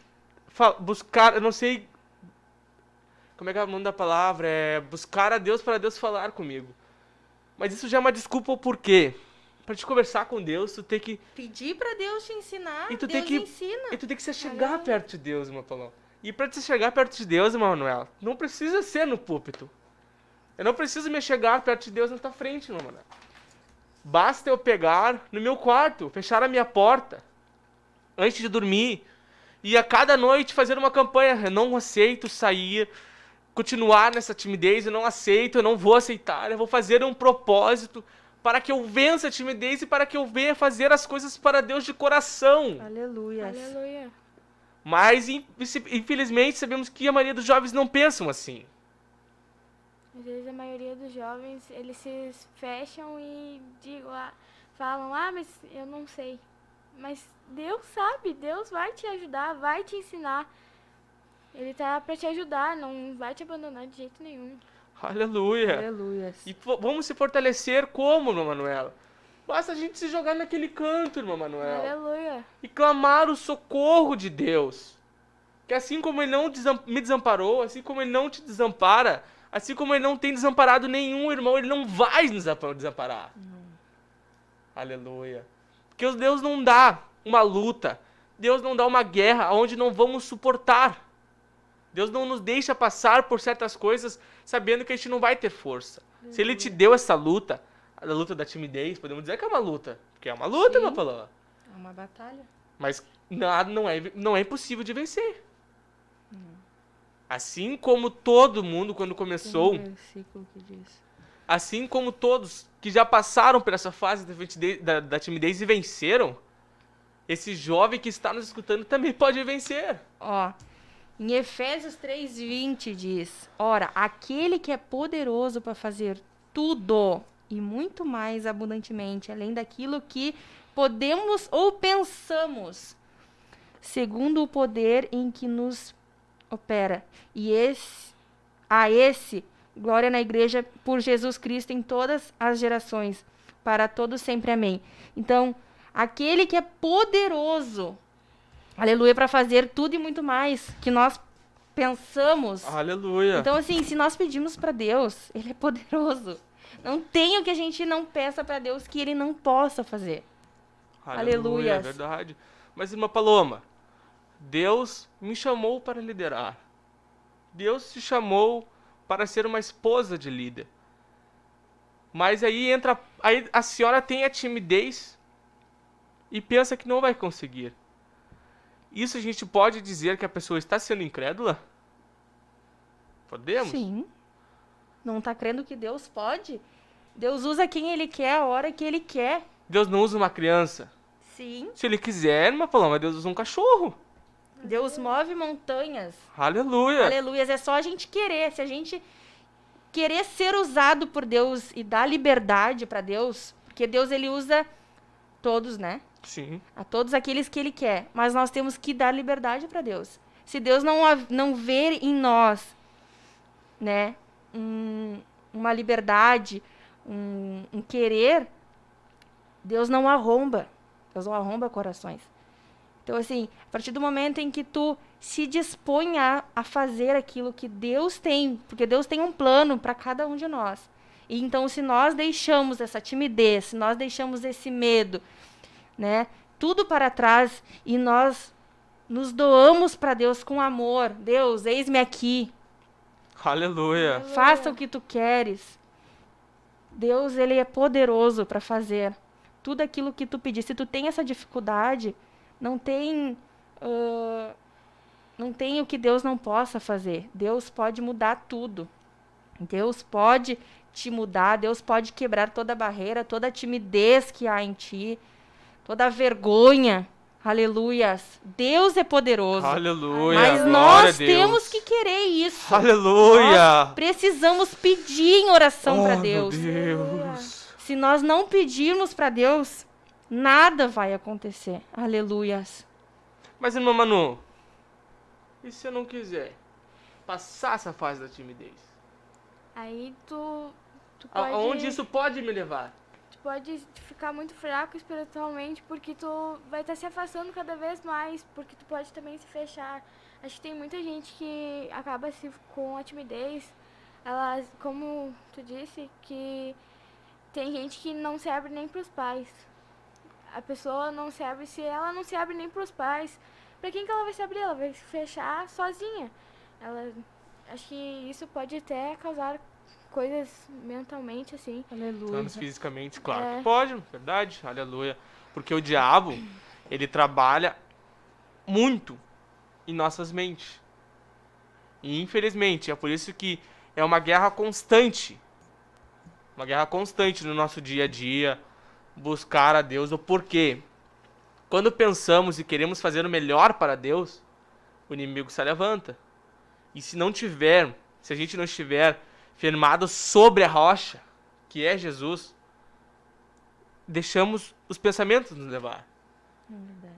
buscar, eu não sei... Como é que é o nome da palavra? É buscar a Deus para Deus falar comigo. Mas isso já é uma desculpa por quê? Para te conversar com Deus, tu tem que... Pedir para Deus te ensinar, E tu Deus tem que, ensina. e tu tem que se chegar perto de Deus, irmã Paloma. E para te chegar perto de Deus, irmã Manuela, não precisa ser no púlpito. Eu não preciso me chegar perto de Deus na tua frente, irmã Manuela. Basta eu pegar no meu quarto, fechar a minha porta, antes de dormir, e a cada noite fazer uma campanha. Eu não aceito sair, continuar nessa timidez, eu não aceito, eu não vou aceitar, eu vou fazer um propósito para que eu vença a timidez e para que eu venha fazer as coisas para Deus de coração. Aleluia. Aleluia. Mas, infelizmente, sabemos que a maioria dos jovens não pensam assim. Às vezes a maioria dos jovens, eles se fecham e falam, mas eu não sei. Mas Deus sabe, Deus vai te ajudar, vai te ensinar. Ele tá para te ajudar, não vai te abandonar de jeito nenhum. Aleluia. Aleluia. E vamos se fortalecer como, irmã Manuela? Basta a gente se jogar naquele canto, irmã Manuela. Aleluia. E clamar o socorro de Deus. Que assim como Ele não me desamparou, assim como Ele não te desampara, assim como Ele não tem desamparado nenhum irmão, Ele não vai nos desamparar. Aleluia. Porque Deus não dá uma luta, Deus não dá uma guerra onde não vamos suportar. Deus não nos deixa passar por certas coisas sabendo que a gente não vai ter força. Se Ele te deu essa luta, a luta da timidez, podemos dizer que é uma luta. Porque é uma luta, Sim. meu falou. É uma batalha. Mas nada não é impossível de vencer. Assim como todo mundo quando começou, Versículo que diz. assim como todos que já passaram por essa fase da timidez e venceram, esse jovem que está nos escutando também pode vencer. Ó, em Efésios 3:20 diz: ora, aquele que é poderoso para fazer tudo e muito mais abundantemente, além daquilo que podemos ou pensamos, segundo o poder em que nos opera. E a esse, glória na igreja por Jesus Cristo em todas as gerações, para todos sempre. Amém. Então, aquele que é poderoso, aleluia, para fazer tudo e muito mais que nós pensamos. Aleluia. Então, assim, se nós pedimos para Deus, Ele é poderoso. Não tem o que a gente não peça para Deus que Ele não possa fazer. Aleluia, Aleluias. é verdade. Mas, irmã Paloma, Deus me chamou para liderar. Deus te chamou para ser uma esposa de líder. Mas aí a senhora tem a timidez e pensa que não vai conseguir. Isso a gente pode dizer que a pessoa está sendo incrédula? Podemos? Sim. Não está crendo que Deus pode? Deus usa quem Ele quer, a hora que Ele quer. Deus não usa uma criança. Sim. Se Ele quiser, irmã Paloma, Deus usa um cachorro. Deus move montanhas. Aleluia. Aleluia. É só a gente querer. Se a gente querer ser usado por Deus e dar liberdade para Deus, porque Deus, Ele usa todos, né? Sim. A todos aqueles que Ele quer. Mas nós temos que dar liberdade para Deus. Se Deus não ver em nós, né, uma liberdade, um querer, Deus não arromba. Deus não arromba corações. Então, assim, a partir do momento em que tu se dispõe a fazer aquilo que Deus tem, porque Deus tem um plano para cada um de nós. E então, se nós deixamos essa timidez, se nós deixamos esse medo, né, tudo para trás e nós nos doamos para Deus com amor, Deus, eis-me aqui, Aleluia. faça o que tu queres. Deus, Ele é poderoso para fazer tudo aquilo que tu pedir. Se tu tem essa dificuldade, não tem o que Deus não possa fazer. Deus pode mudar tudo. Deus pode te mudar, Deus pode quebrar toda barreira, toda a timidez que há em ti, toda a vergonha. Aleluias. Deus é poderoso. Aleluia. Mas Glória nós a Deus. temos que querer isso. Aleluia. Nós precisamos pedir em oração para Oh, Deus. meu Deus. Se nós não pedirmos para Deus, nada vai acontecer. Aleluias. Mas, irmã Manu, e se eu não quiser passar essa fase da timidez? Aí tu pode... Aonde isso pode me levar? Tu pode ficar muito fraco espiritualmente, porque tu vai estar se afastando cada vez mais, porque tu pode também se fechar. Acho que tem muita gente que acaba com a timidez. Elas, como tu disse, que tem gente que não se abre nem pros pais. A pessoa não se abre, se ela não se abre nem pros pais, pra quem que ela vai se abrir? Ela vai se fechar sozinha. Acho que isso pode até causar coisas mentalmente, assim. Aleluia. Danos fisicamente, claro É. que pode, verdade, aleluia. Porque o diabo, ele trabalha muito em nossas mentes. E infelizmente, é por isso que é uma guerra constante. Uma guerra constante no nosso dia a dia, buscar a Deus. O porquê? Quando pensamos e queremos fazer o melhor para Deus, o inimigo se levanta. E se a gente não estiver firmado sobre a rocha, que é Jesus, deixamos os pensamentos nos levar.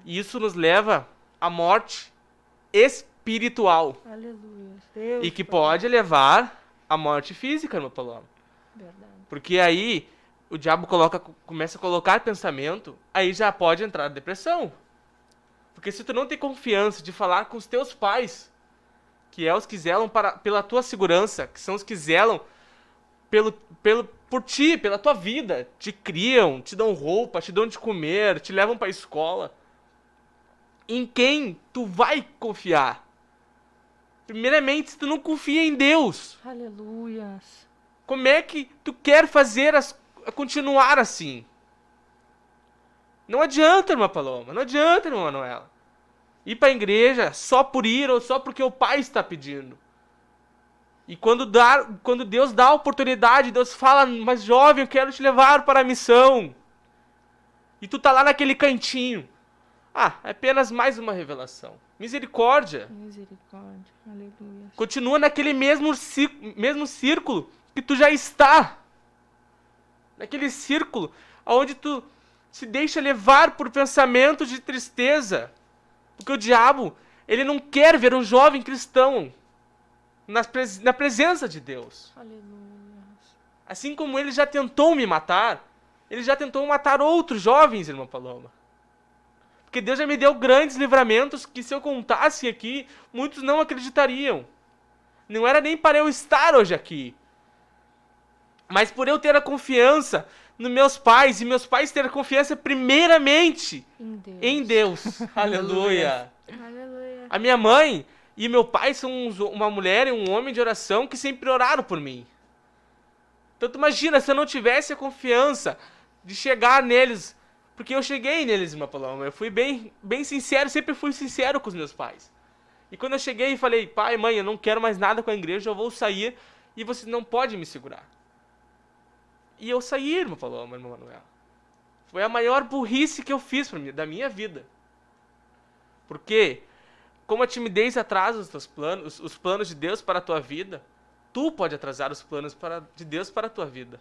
E isso nos leva à morte espiritual. Aleluia. Deus. E que pode levar à morte física, meu Paloma. Verdade. Porque aí o diabo começa a colocar pensamento, aí já pode entrar a depressão. Porque se tu não tem confiança de falar com os teus pais, que é os que zelam pela tua segurança, que são os que zelam por ti, pela tua vida, te criam, te dão roupa, te dão de comer, te levam para a escola. Em quem tu vai confiar? Primeiramente, se tu não confia em Deus, Aleluias. como é que tu quer continuar assim? Não adianta, irmã Paloma, não adianta, irmã Manuela. Ir para a igreja só por ir ou só porque o pai está pedindo. E quando Deus dá a oportunidade, Deus fala, mas jovem, eu quero te levar para a missão. E tu tá lá naquele cantinho. É apenas mais uma revelação. Misericórdia. Misericórdia. Aleluia. Continua naquele mesmo círculo que tu já está. Naquele círculo onde tu se deixa levar por pensamentos de tristeza. Porque o diabo, ele não quer ver um jovem cristão na presença de Deus. Aleluia. Assim como ele já tentou me matar, ele já tentou matar outros jovens, irmã Paloma. Porque Deus já me deu grandes livramentos que, se eu contasse aqui, muitos não acreditariam. Não era nem para eu estar hoje aqui. Mas por eu ter a confiança nos meus pais, e meus pais terem confiança primeiramente em Deus. Aleluia. Aleluia. A minha mãe e meu pai são uma mulher e um homem de oração que sempre oraram por mim. Então tu imagina, se eu não tivesse a confiança de chegar neles, porque eu cheguei neles, irmã Paloma, eu fui bem sincero, sempre fui sincero com os meus pais. E quando eu cheguei e falei, pai, mãe, eu não quero mais nada com a igreja, eu vou sair e você não pode me segurar. E eu saí, irmã Paloma, irmã Manuela. Foi a maior burrice que eu fiz da minha vida. Porque, como a timidez atrasa os teus planos, os planos de Deus para a tua vida, tu pode atrasar os planos de Deus para a tua vida.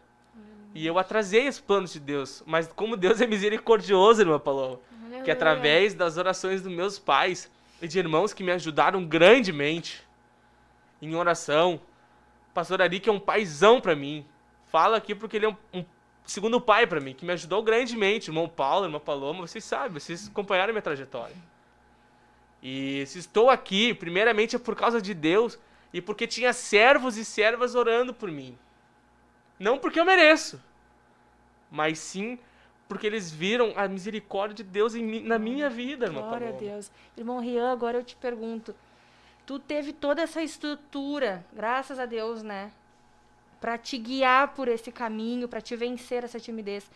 E eu atrasei os planos de Deus, mas como Deus é misericordioso, irmã Paloma, que através das orações dos meus pais e de irmãos que me ajudaram grandemente em oração, o pastor Ari, que é um paizão para mim, fala aqui porque ele é um segundo pai para mim, que me ajudou grandemente, irmão Paulo, irmã Paloma, vocês sabem, vocês acompanharam minha trajetória. E se estou aqui, primeiramente é por causa de Deus e porque tinha servos e servas orando por mim. Não porque eu mereço, mas sim porque eles viram a misericórdia de Deus na minha vida, irmã Paloma. Glória a Deus. Irmão Rian, agora eu te pergunto, tu teve toda essa estrutura, graças a Deus, né? Para te guiar por esse caminho, para te vencer essa timidez.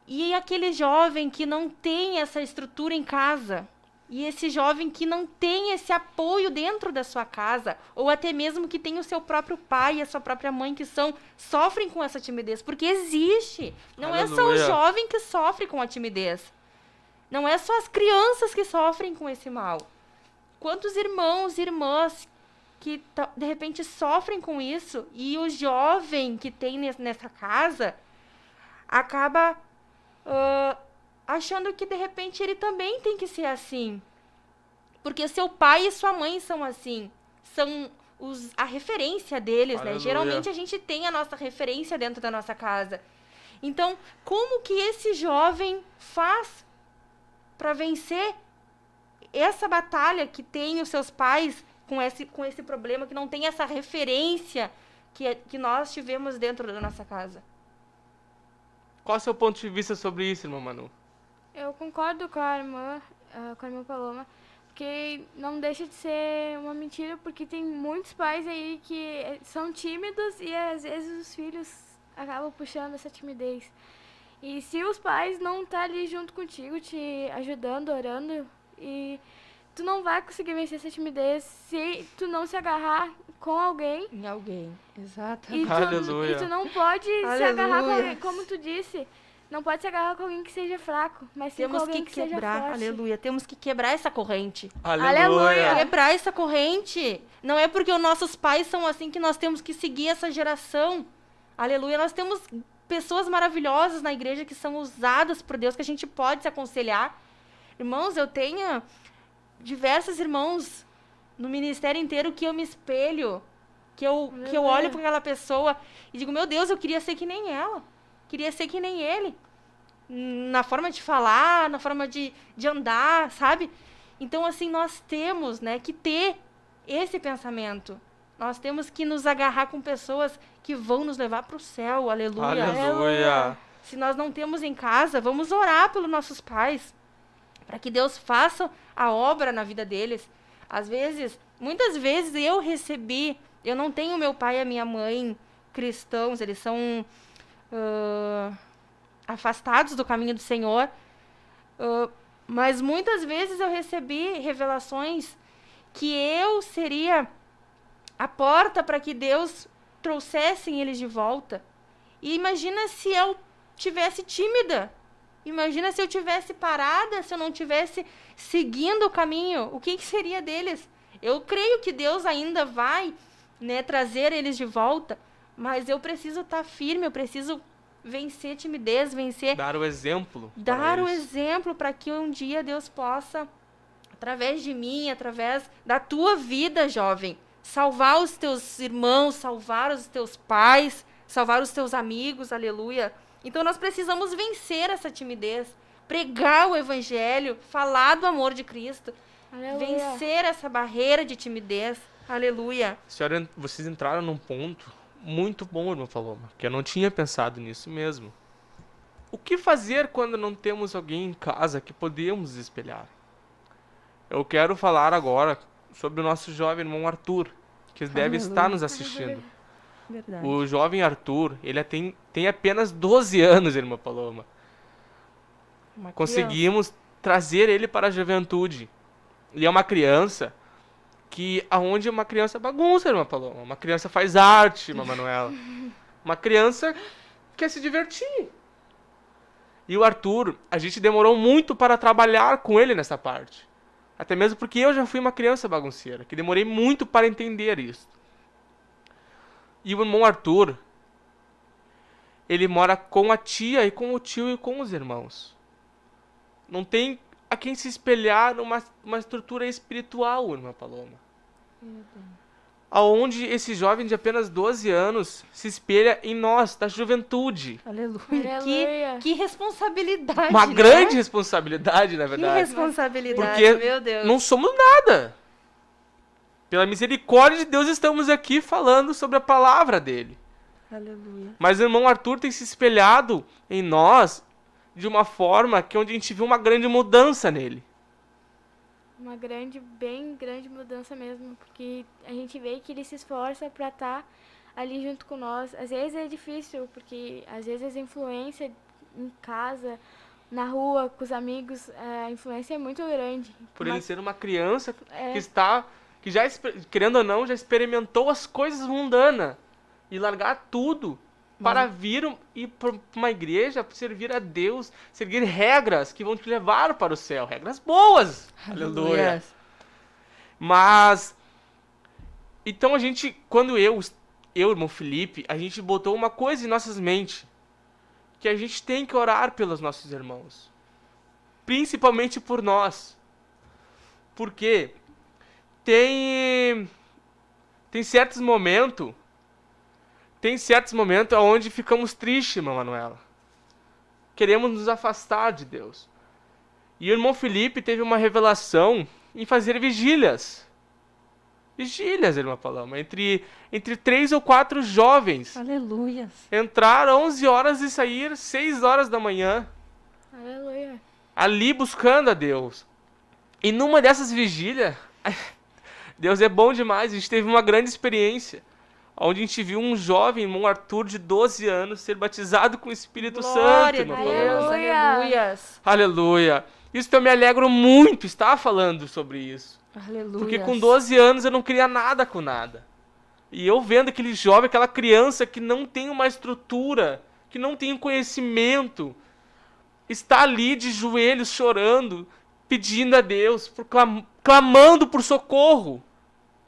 E aquele jovem que não tem essa estrutura em casa, e esse jovem que não tem esse apoio dentro da sua casa, ou até mesmo que tem o seu próprio pai e a sua própria mãe que sofrem com essa timidez, porque existe. Não é só o jovem que sofre com a timidez. Não é só as crianças que sofrem com esse mal. Quantos irmãos e irmãs que de repente sofrem com isso, e o jovem que tem nessa casa acaba achando que de repente ele também tem que ser assim. Porque seu pai e sua mãe são assim. São a referência deles, né? Geralmente a gente tem a nossa referência dentro da nossa casa. Então, como que esse jovem faz para vencer essa batalha que tem os seus pais com esse problema, que não tem essa referência que nós tivemos dentro da nossa casa? Qual é o seu ponto de vista sobre isso, irmã Manu? Eu concordo com a irmã Paloma, porque não deixa de ser uma mentira, porque tem muitos pais aí que são tímidos e às vezes os filhos acabam puxando essa timidez. E se os pais não estão ali junto contigo, te ajudando, orando, e tu não vai conseguir vencer essa timidez se tu não se agarrar com alguém. Em alguém, exato. E tu não pode se agarrar com alguém, como tu disse. Não pode se agarrar com alguém que seja fraco, mas sim com alguém que seja forte. Aleluia, temos que quebrar essa corrente. Aleluia. Quebrar essa corrente. Não é porque os nossos pais são assim que nós temos que seguir essa geração. Aleluia, nós temos pessoas maravilhosas na igreja que são usadas por Deus, que a gente pode se aconselhar. Irmãos, eu tenho diversos irmãos no ministério inteiro que eu me espelho, que eu olho para aquela pessoa e digo, meu Deus, eu queria ser que nem ela. Queria ser que nem ele. Na forma de falar, na forma de andar, sabe? Então, assim, nós temos, né, que ter esse pensamento. Nós temos que nos agarrar com pessoas que vão nos levar para o céu. Aleluia. Aleluia. Se nós não temos em casa, vamos orar pelos nossos pais, para que Deus faça a obra na vida deles. Às vezes, muitas vezes eu não tenho meu pai e a minha mãe cristãos, eles são afastados do caminho do Senhor, Mas muitas vezes eu recebi revelações que eu seria a porta para que Deus trouxesse eles de volta. E imagina se eu tivesse tímida. Imagina se eu tivesse parada, se eu não tivesse seguindo o caminho. O que seria deles? Eu creio que Deus ainda vai, né, trazer eles de volta, mas eu preciso estar firme, eu preciso vencer timidez, vencer... Dar o exemplo. Dar para o eles. exemplo para que um dia Deus possa, através de mim, através da tua vida, jovem, salvar os teus irmãos, salvar os teus pais, salvar os teus amigos, aleluia. Então nós precisamos vencer essa timidez, pregar o evangelho, falar do amor de Cristo, Aleluia. vencer essa barreira de timidez, aleluia. Senhora, vocês entraram num ponto muito bom, irmã Paloma, que eu não tinha pensado nisso mesmo. O que fazer quando não temos alguém em casa que podemos espelhar? Eu quero falar agora sobre o nosso jovem irmão Arthur, que deve estar nos assistindo. Verdade. O jovem Arthur, ele tem apenas 12 anos, irmã Paloma. Uma Conseguimos trazer ele para a juventude. E é uma criança que aonde uma criança bagunça, irmã Paloma. Uma criança faz arte, irmã Manuela. Uma criança quer se divertir. E o Arthur, a gente demorou muito para trabalhar com ele nessa parte. Até mesmo porque eu já fui uma criança bagunceira, que demorei muito para entender isso. E o irmão Arthur, ele mora com a tia e com o tio e com os irmãos. Não tem a quem se espelhar numa estrutura espiritual, irmã Paloma. Aonde esse jovem de apenas 12 anos se espelha em nós, da juventude. Aleluia. Aleluia. Que responsabilidade, Uma né? grande responsabilidade, na Que verdade. responsabilidade, Porque meu Deus. não somos nada. Pela misericórdia de Deus estamos aqui falando sobre a palavra dele. Aleluia. Mas o irmão Arthur tem se espelhado em nós de uma forma que onde a gente viu uma grande mudança nele. Uma bem grande mudança mesmo, porque a gente vê que ele se esforça para estar ali junto com nós. Às vezes é difícil, porque às vezes a influência em casa, na rua, com os amigos, a influência é muito grande. Por ele ser uma criança É. que já, querendo ou não, já experimentou as coisas mundanas. E largar tudo para vir e para uma igreja, para servir a Deus, seguir regras que vão te levar para o céu. Regras boas. Aleluia. Mas, então a gente, quando eu, irmão Felipe, a gente botou uma coisa em nossas mentes. Que a gente tem que orar pelos nossos irmãos. Principalmente por nós. Porque tem certos momentos onde ficamos tristes, irmã Manuela. Queremos nos afastar de Deus. E o irmão Felipe teve uma revelação em fazer vigílias. Vigílias, irmã Paloma. Entre 3 ou 4 jovens. Aleluia. Entrar 11 horas e sair 6 horas da manhã. Aleluia. Ali buscando a Deus. E numa dessas vigílias, Deus é bom demais. A gente teve uma grande experiência. Onde a gente viu um jovem, irmão Arthur, de 12 anos, ser batizado com o Espírito Santo. Glória a irmã Deus, Paloma. Aleluia. aleluias. Aleluia. Isso eu me alegro muito estar falando sobre isso. Aleluia. Porque com 12 anos eu não queria nada com nada. E eu vendo aquele jovem, aquela criança que não tem uma estrutura, que não tem um conhecimento, está ali de joelhos chorando, pedindo a Deus, clamando por socorro.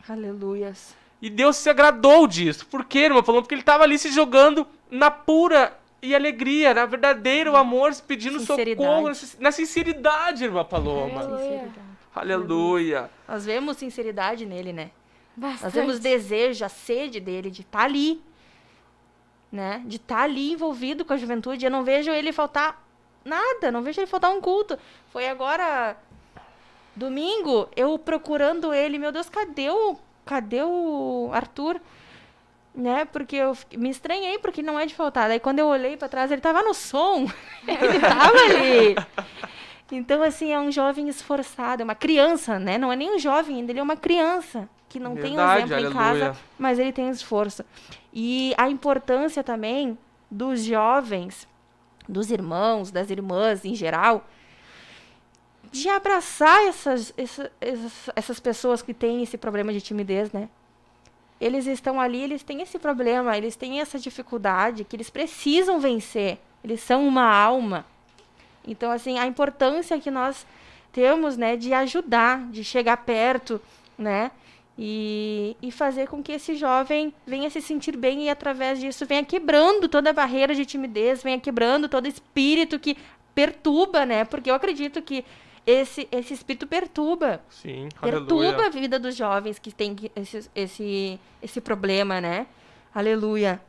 Aleluias. E Deus se agradou disso. Por quê, irmão? Falando porque ele estava ali se jogando na pura e alegria, na verdadeiro amor, pedindo socorro, na sinceridade, irmã Paloma. Aleluia. Aleluia. Nós vemos sinceridade nele, né? Nós Bastante. vemos desejo, a sede dele de estar ali, né? De estar ali envolvido com a juventude. Eu não vejo ele faltar nada, não vejo ele faltar um culto. Foi agora, domingo, eu procurando ele, meu Deus, cadê o Arthur? Né? Porque eu me estranhei, porque não é de faltar. Daí quando eu olhei pra trás, ele tava no som. Ele tava ali. Então, assim, é um jovem esforçado, é uma criança, né? Não é nem um jovem ainda, ele é uma criança que não tem um Verdade, exemplo em aleluia. casa, mas ele tem esforço. E a importância também dos jovens, dos irmãos, das irmãs em geral, de abraçar essas pessoas que têm esse problema de timidez, né? Eles estão ali, eles têm esse problema, eles têm essa dificuldade que eles precisam vencer. Eles são uma alma. Então, assim, a importância que nós temos, né, de ajudar, de chegar perto, né, e fazer com que esse jovem venha se sentir bem e, através disso, venha quebrando toda a barreira de timidez, venha quebrando todo espírito que perturba, né, porque eu acredito que esse espírito perturba. Sim, Perturba aleluia. a vida dos jovens que têm esse problema, né? Aleluia.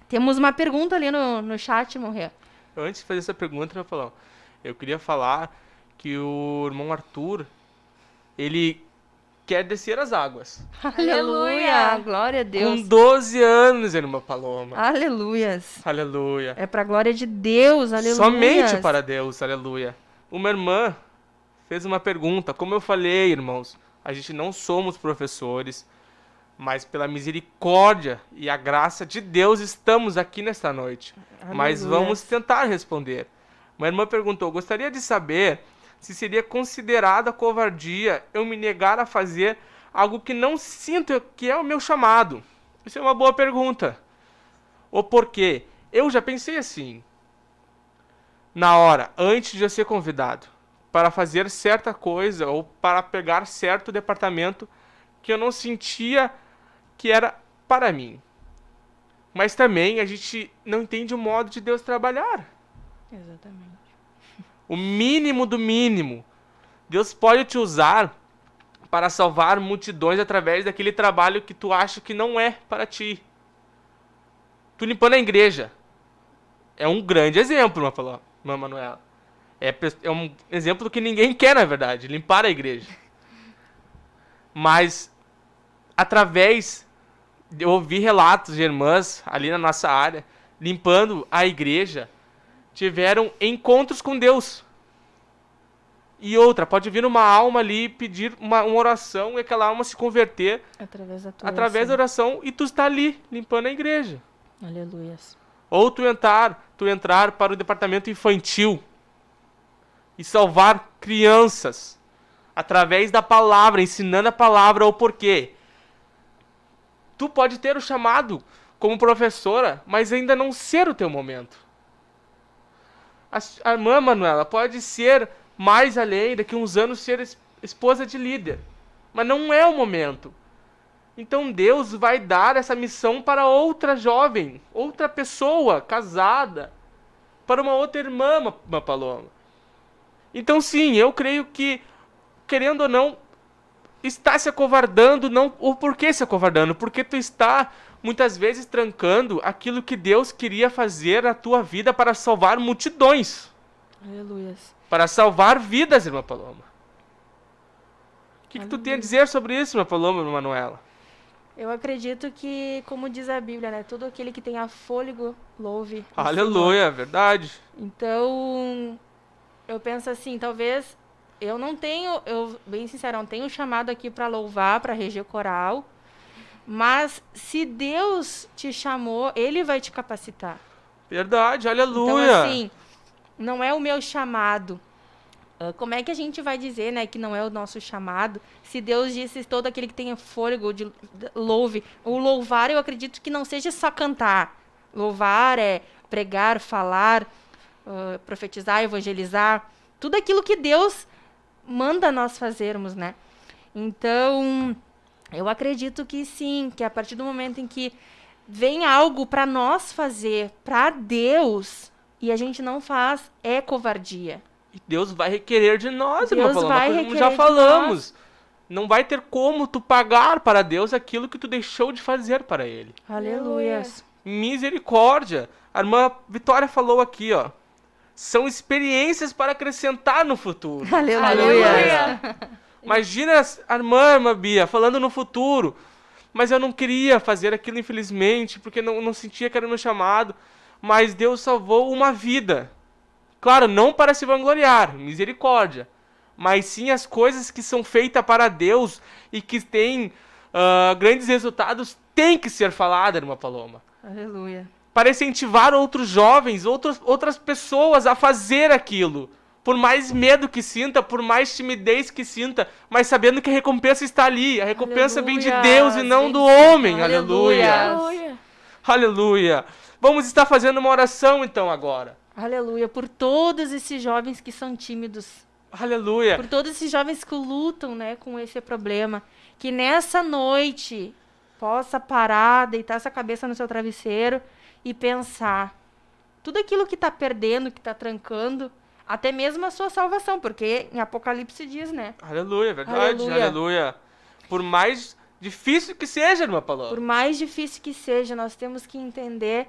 Temos uma pergunta ali no chat, Morrer. Antes de fazer essa pergunta, eu queria falar que o irmão Arthur, ele quer descer as águas. Aleluia. Glória a Deus. Com 12 anos, irmã Paloma. Aleluias. Aleluia. É pra glória de Deus. Aleluia. Somente para Deus, aleluia. Uma irmã fez uma pergunta. Como eu falei, irmãos, a gente não somos professores, mas pela misericórdia e a graça de Deus estamos aqui nesta noite. Mas Aleluia. vamos tentar responder. Uma irmã perguntou: gostaria de saber se seria considerada covardia eu me negar a fazer algo que não sinto que é o meu chamado. Isso é uma boa pergunta. O porquê? Eu já pensei assim, na hora, antes de eu ser convidado, para fazer certa coisa ou para pegar certo departamento que eu não sentia que era para mim. Mas também a gente não entende o modo de Deus trabalhar. Exatamente. O mínimo do mínimo. Deus pode te usar para salvar multidões através daquele trabalho que tu acha que não é para ti. Tu limpando a igreja. É um grande exemplo, irmã Manuela. É um exemplo que ninguém quer, na verdade, limpar a igreja. Mas, através de ouvir relatos de irmãs ali na nossa área, limpando a igreja, tiveram encontros com Deus. E outra, pode vir uma alma ali pedir uma oração e aquela alma se converter Através da tua através da oração e tu está ali, limpando a igreja. Aleluias. Ou tu entrar para o departamento infantil e salvar crianças através da palavra, ensinando a palavra o porquê. Tu pode ter o chamado como professora, mas ainda não ser o teu momento. A irmã Manuela pode ser mais além, daqui a uns anos, ser esposa de líder. Mas não é o momento. Então Deus vai dar essa missão para outra jovem, outra pessoa casada, para uma outra irmã, Paloma. Então sim, eu creio que, querendo ou não, está se acovardando, não, ou por que se acovardando? Porque tu está, muitas vezes, trancando aquilo que Deus queria fazer na tua vida para salvar multidões. Aleluias. Para salvar vidas, irmã Paloma. O que tu tem a dizer sobre isso, irmã Paloma, irmã Manuela? Eu acredito que, como diz a Bíblia, né? Todo aquele que tenha fôlego, louve. o Aleluia, é verdade. Então, eu penso assim, talvez eu não tenho, eu bem sincero, não tenho chamado aqui para louvar, para reger coral, mas se Deus te chamou, Ele vai te capacitar. Verdade, aleluia. Então, assim, não é o meu chamado. Como é que a gente vai dizer, né, que não é o nosso chamado, se Deus disse todo aquele que tenha fôlego, louve. O louvar, eu acredito que não seja só cantar. Louvar é pregar, falar, profetizar, evangelizar, tudo aquilo que Deus manda nós fazermos, né? Então, eu acredito que sim, que a partir do momento em que vem algo para nós fazer, para Deus, e a gente não faz, é covardia. E Deus vai requerer de nós, Deus irmã Paloma, vai como requerer já de falamos. Não vai ter como tu pagar para Deus aquilo que tu deixou de fazer para Ele. Aleluias. Misericórdia. A irmã Vitória falou aqui, ó. São experiências para acrescentar no futuro. Aleluia. Imagina a irmã Bia falando no futuro. Mas eu não queria fazer aquilo, infelizmente, porque não sentia que era o meu chamado. Mas Deus salvou uma vida. Claro, não para se vangloriar, misericórdia. Mas sim as coisas que são feitas para Deus e que têm grandes resultados têm que ser faladas, irmã Paloma. Aleluia. Para incentivar outros jovens, outras pessoas a fazer aquilo. Por mais medo que sinta, por mais timidez que sinta, mas sabendo que a recompensa está ali. A recompensa vem de Deus e não do homem. Aleluia. Aleluia. Aleluia. Vamos estar fazendo uma oração então agora. Aleluia. Por todos esses jovens que são tímidos. Aleluia. Por todos esses jovens que lutam, né, com esse problema. Que nessa noite possa parar, deitar essa cabeça no seu travesseiro e pensar. Tudo aquilo que está perdendo, que está trancando, até mesmo a sua salvação. Porque em Apocalipse diz, né? Aleluia, verdade. Aleluia. Aleluia. Por mais difícil que seja, irmã Paloma. Por mais difícil que seja, nós temos que entender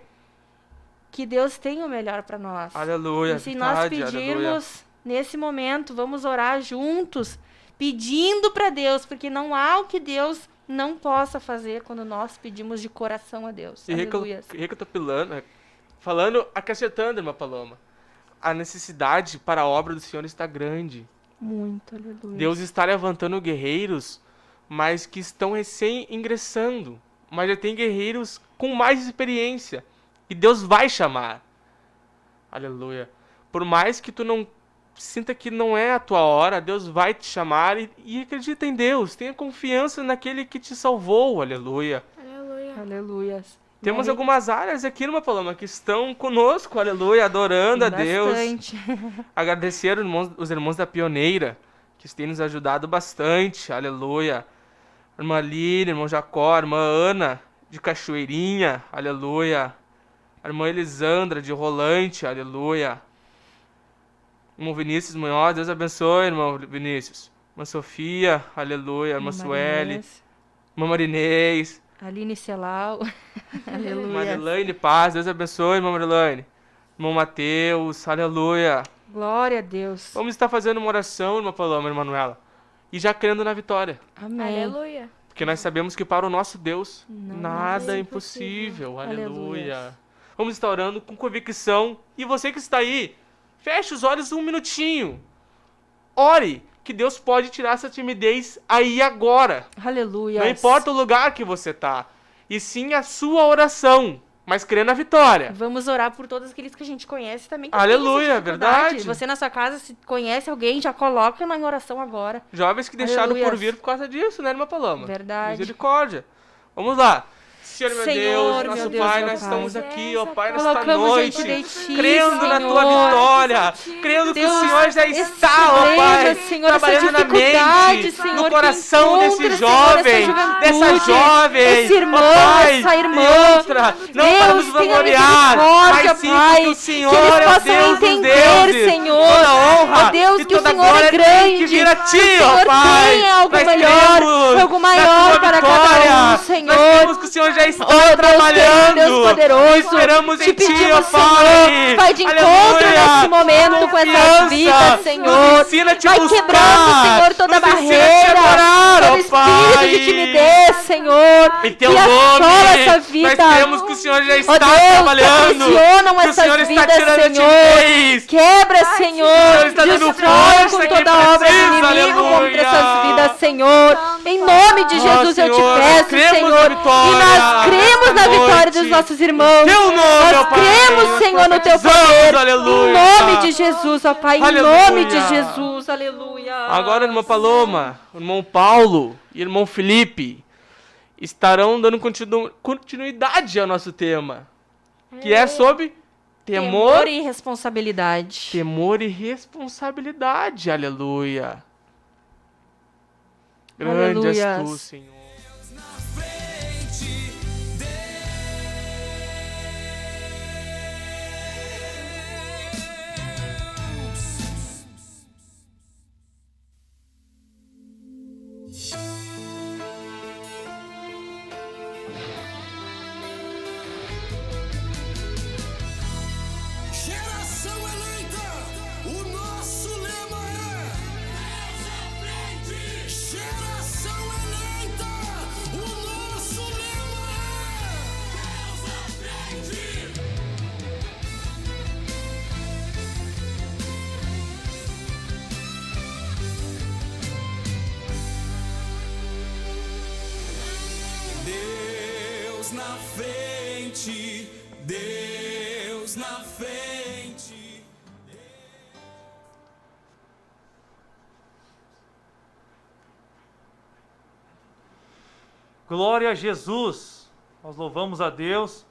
que Deus tem o melhor para nós. Aleluia, E se nós verdade, aleluia. pedirmos nesse momento, vamos orar juntos, pedindo para Deus, porque não há o que Deus não possa fazer quando nós pedimos de coração a Deus. E Aleluia. recapitulando, falando, acrescentando, irmã Paloma, a necessidade para a obra do Senhor está grande. Muito, aleluia. Deus está levantando guerreiros, mas que estão recém ingressando. Mas já tem guerreiros com mais experiência. E Deus vai chamar. Aleluia. Por mais que tu não sinta que não é a tua hora, Deus vai te chamar e acredita em Deus. Tenha confiança naquele que te salvou. Aleluia. Aleluia. Aleluia. Temos E aí, algumas áreas aqui, irmã Paloma, que estão conosco, aleluia, adorando a Deus. bastante. Agradecer os irmãos da Pioneira, que têm nos ajudado bastante, aleluia. Irmã Lília, irmão Jacó, irmã Ana, de Cachoeirinha, aleluia. A irmã Elisandra, de Rolante, aleluia. Irmão Vinícius Munhoz, Deus abençoe, irmão Vinícius. Irmã Sofia, aleluia. Irmã Sueli, Marinês, irmã Marinês. Aline Celau. Aleluia. Marilane Paz, Deus abençoe, irmã Marilane. Irmão Mateus, aleluia. Glória a Deus. Vamos estar fazendo uma oração, irmã Paloma, irmã Manuela. E já crendo na vitória. Amém. Aleluia. Porque nós sabemos que para o nosso Deus, Não nada é é impossível. Aleluia. Aleluia. Vamos estar orando com convicção. E você que está aí, feche os olhos um minutinho. Ore, que Deus pode tirar essa timidez aí agora. Aleluia. Não importa o lugar que você tá, e sim a sua oração, mas crê na vitória. Vamos orar por todos aqueles que a gente conhece também. Que Aleluia, tem essa dificuldade. verdade. Você na sua casa, se conhece alguém, já coloca em oração agora. Jovens que deixaram Aleluia. por vir por causa disso, né, irmã Paloma? Verdade. Misericórdia. Vamos lá. Senhor, meu Senhor, Deus, meu nosso Deus, Pai, meu nós Pai. estamos aqui, ó Pai, nesta Colocamos noite, diante de Ti, crendo na Tua Senhor. vitória, crendo que o Deus, Senhor já esse está, ó problema, Pai, Senhor, trabalhando essa na dificuldade, mente, Senhor, no que coração encontra, desse Senhor, jovem, essa dessa juventude, jovem, esse irmão, ó Pai, essa irmã. e outra, não Deus, para nos tenha vangloriar, misericórdia, mas sim Pai, porque o Senhor que eles é o possam Deus dos entender, deuses, Senhor, toda honra ó Deus, e que o toda Senhor glória é tem grande, que vir a Ti, que o ó Senhor Pai, tem algo nós melhor, cremos algo na maior Tua para vitória, cada um, Senhor. nós cremos que o Senhor já está Ó Deus trabalhando, querido, Deus poderoso, esperamos te em Ti, pedimos, ó Pai, Senhor, vai de encontro aleluia, nesse momento com essas confiança, vidas, Senhor. nos ensina a Te Vai buscar, quebrando, Senhor, toda nos ensina a Te barreira, adorar, todo ó espírito Pai, de timidez, Senhor, em Teu que nome, assola essa vida. nós cremos que o Senhor já Ó está Deus, que trabalhando, aprisionam que o essas Senhor está vidas, tirando a Senhor. timidez, Quebra, o Senhor, Senhor está dando destrói força com quem toda a obra do precisa, inimigo contra aleluia. essas vidas, Senhor. Em nome de Ó, Jesus eu te Senhor, nós peço, cremos Senhor. na E vitória nós cremos na nesta vitória dos noite. nossos irmãos. Teu nome, ó Nós Pai, cremos, nós Senhor, no Teu profetizamos, poder. aleluia. Em nome de Jesus, ó Pai. Em Aleluia. nome de Jesus, aleluia. Agora, irmã Paloma, irmão Paulo e irmão Felipe estarão dando continuidade ao nosso tema, que é sobre temor e responsabilidade. e responsabilidade, aleluia. Grande és Tu, Aleluias. Senhor. Geração eleita, o nosso lema é Deus à frente. Geração eleita, o nosso lema é Deus à frente. Deus na frente, Deus na frente. Glória a Jesus. Nós louvamos a Deus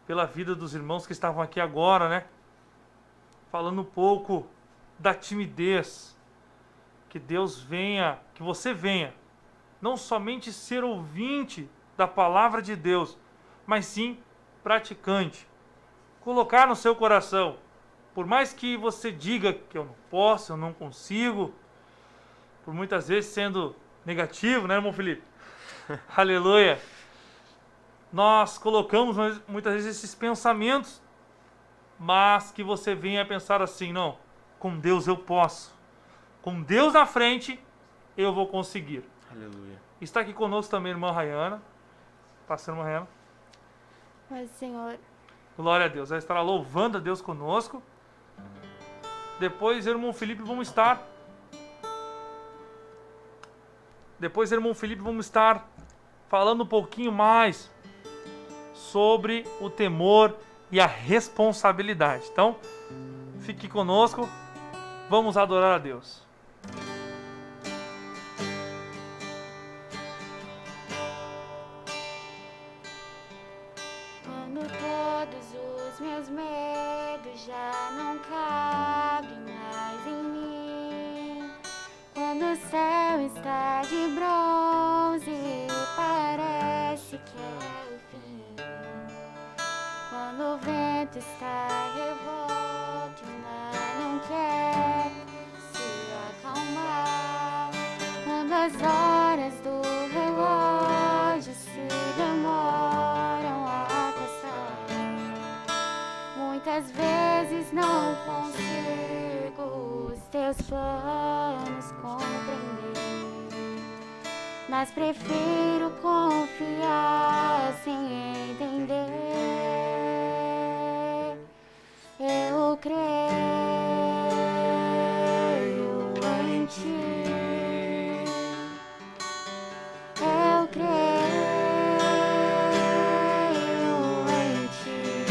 pela vida dos irmãos que estavam aqui agora, né? Falando um pouco da timidez. Que Deus venha, que você venha, não somente ser ouvinte da palavra de Deus, mas sim praticante. Colocar no seu coração. Por mais que você diga que eu não posso, eu não consigo, por muitas vezes sendo negativo, né, irmão Felipe? Aleluia. Nós colocamos muitas vezes esses pensamentos, mas que você venha a pensar assim, não, com Deus eu posso. Com Deus na frente, eu vou conseguir. Aleluia. Está aqui conosco também a irmã Rayana. Pastor irmã Rayana. Mas, Senhor, Glória a Deus. Ela estará louvando a Deus conosco. Depois, irmão Felipe, vamos estar falando um pouquinho mais sobre o temor e a responsabilidade. Então, fique conosco. Vamos adorar a Deus. quando todos os meus medos já não cabem mais em mim, quando o céu está de bronze e parece que é o fim, quando o vento está revolto e o mar não quer se acalmar, quando as horas do relógio se demoram a passar, muitas vezes não consigo os teus planos compreender, mas prefiro confiar sem entender. Eu creio em ti. Eu creio em ti.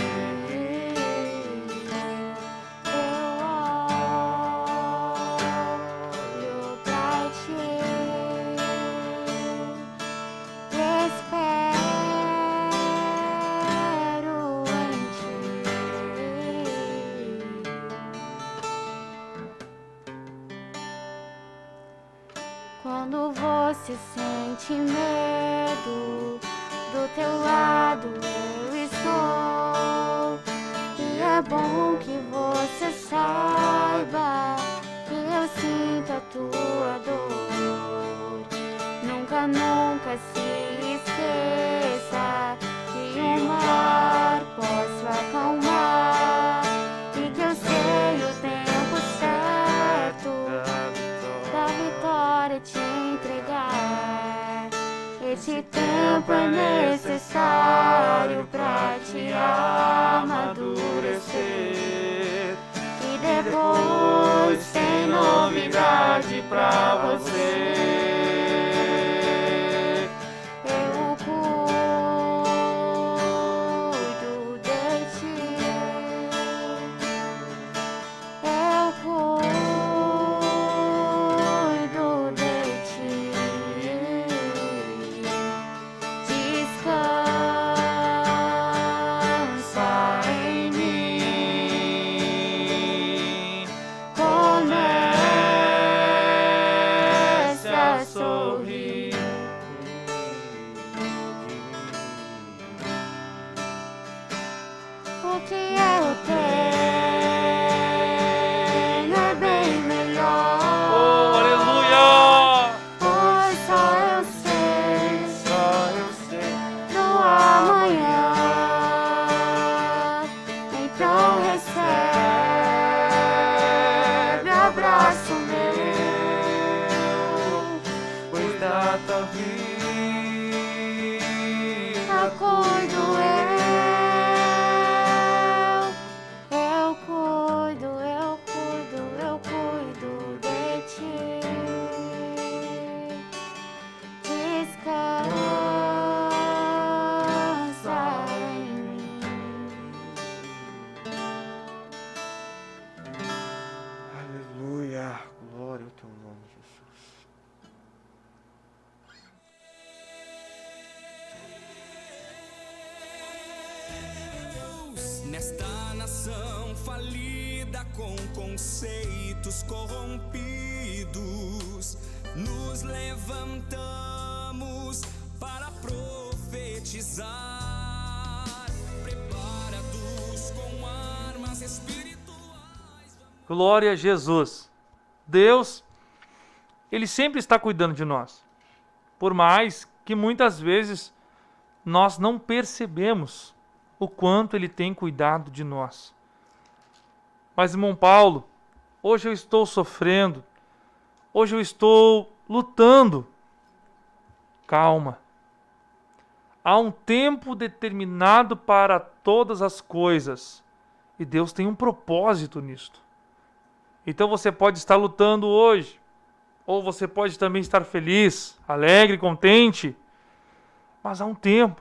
Eu olho pra ti. Espero em ti. Quando você sente medo, do teu lado eu estou. E é bom que você saiba que eu sinto a tua dor. Nunca, nunca se esqueça que o mar posso acalmar e que eu sei o tempo certo da vitória te entregar. Esse tempo é necessário pra te amadurecer. E depois tem novidade pra você. Eu cuido de ti. Eu cuido de ti. Descansa em mim. Comece a sorrir. O que eu tenho é bem melhor. Oh, aleluia! Pois só eu sei do amanhã. Então recebe abraço meu, Pois da tua vida cuido eu cuido de ti. Descansa em mim. Aleluia. Glória ao teu nome, Jesus. falida com conceitos corrompidos, nos levantamos para profetizar, preparados com armas espirituais. Glória a Jesus. Deus, Ele sempre está cuidando de nós. Por mais que muitas vezes nós não percebemos o quanto Ele tem cuidado de nós. Mas, irmão Paulo, hoje eu estou sofrendo, hoje eu estou lutando. Calma. Há um tempo determinado para todas as coisas e Deus tem um propósito nisto. Então você pode estar lutando hoje, ou você pode também estar feliz, alegre, contente, mas há um tempo.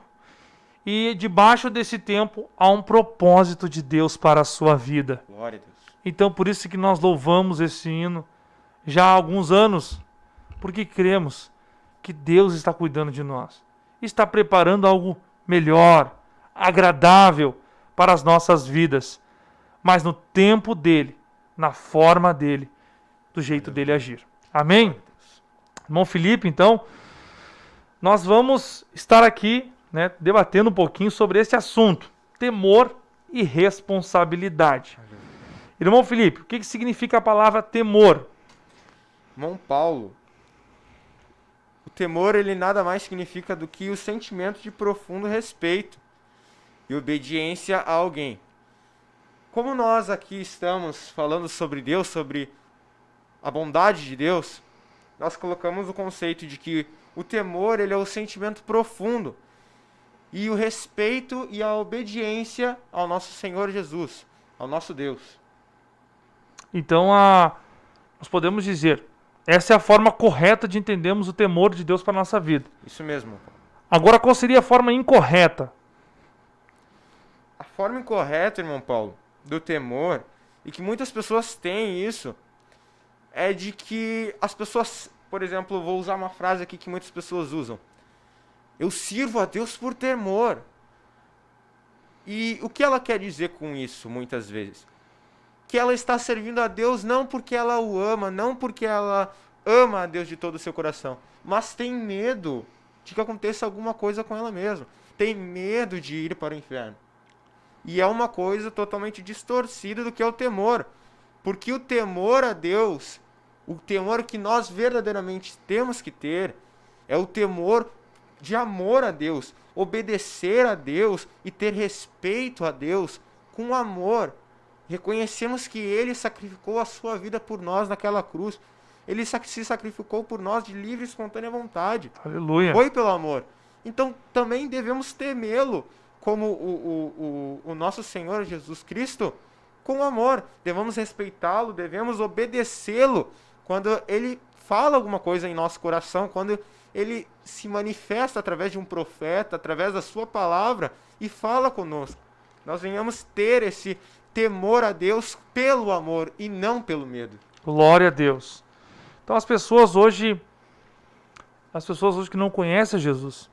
E debaixo desse tempo há um propósito de Deus para a sua vida. Glória a Deus. Então por isso que nós louvamos esse hino já há alguns anos, porque cremos que Deus está cuidando de nós. Está preparando algo melhor, agradável para as nossas vidas, mas no tempo dele, na forma dele, do jeito dele agir. Amém? Irmão Felipe, então, nós vamos estar aqui, né, debatendo um pouquinho sobre esse assunto, temor e responsabilidade. Irmão Felipe, o que significa a palavra temor? Irmão Paulo, o temor ele nada mais significa do que o sentimento de profundo respeito e obediência a alguém. Como nós aqui estamos falando sobre Deus, sobre a bondade de Deus, nós colocamos o conceito de que o temor ele é o sentimento profundo e o respeito e a obediência ao nosso Senhor Jesus, ao nosso Deus. Então, nós podemos dizer, essa é a forma correta de entendermos o temor de Deus para a nossa vida. Isso mesmo. Agora, qual seria a forma incorreta? A forma incorreta, irmão Paulo, do temor, e que muitas pessoas têm isso, é de que as pessoas, por exemplo, vou usar uma frase aqui que muitas pessoas usam. Eu sirvo a Deus por temor. E o que ela quer dizer com isso, muitas vezes? Que ela está servindo a Deus não porque ela o ama, não porque ela ama a Deus de todo o seu coração, mas tem medo de que aconteça alguma coisa com ela mesma. Tem medo de ir para o inferno. E é uma coisa totalmente distorcida do que é o temor. Porque o temor a Deus, o temor que nós verdadeiramente temos que ter, é o temor de amor a Deus, obedecer a Deus e ter respeito a Deus com amor. Reconhecemos que Ele sacrificou a sua vida por nós naquela cruz. Ele se sacrificou por nós de livre e espontânea vontade. Aleluia. Foi pelo amor. Então também devemos temê-lo como o nosso Senhor Jesus Cristo com amor. Devemos respeitá-lo, devemos obedecê-lo quando Ele fala alguma coisa em nosso coração, quando Ele se manifesta através de um profeta, através da sua palavra e fala conosco. Nós venhamos ter esse temor a Deus pelo amor e não pelo medo. Glória a Deus. Então as pessoas hoje que não conhecem Jesus,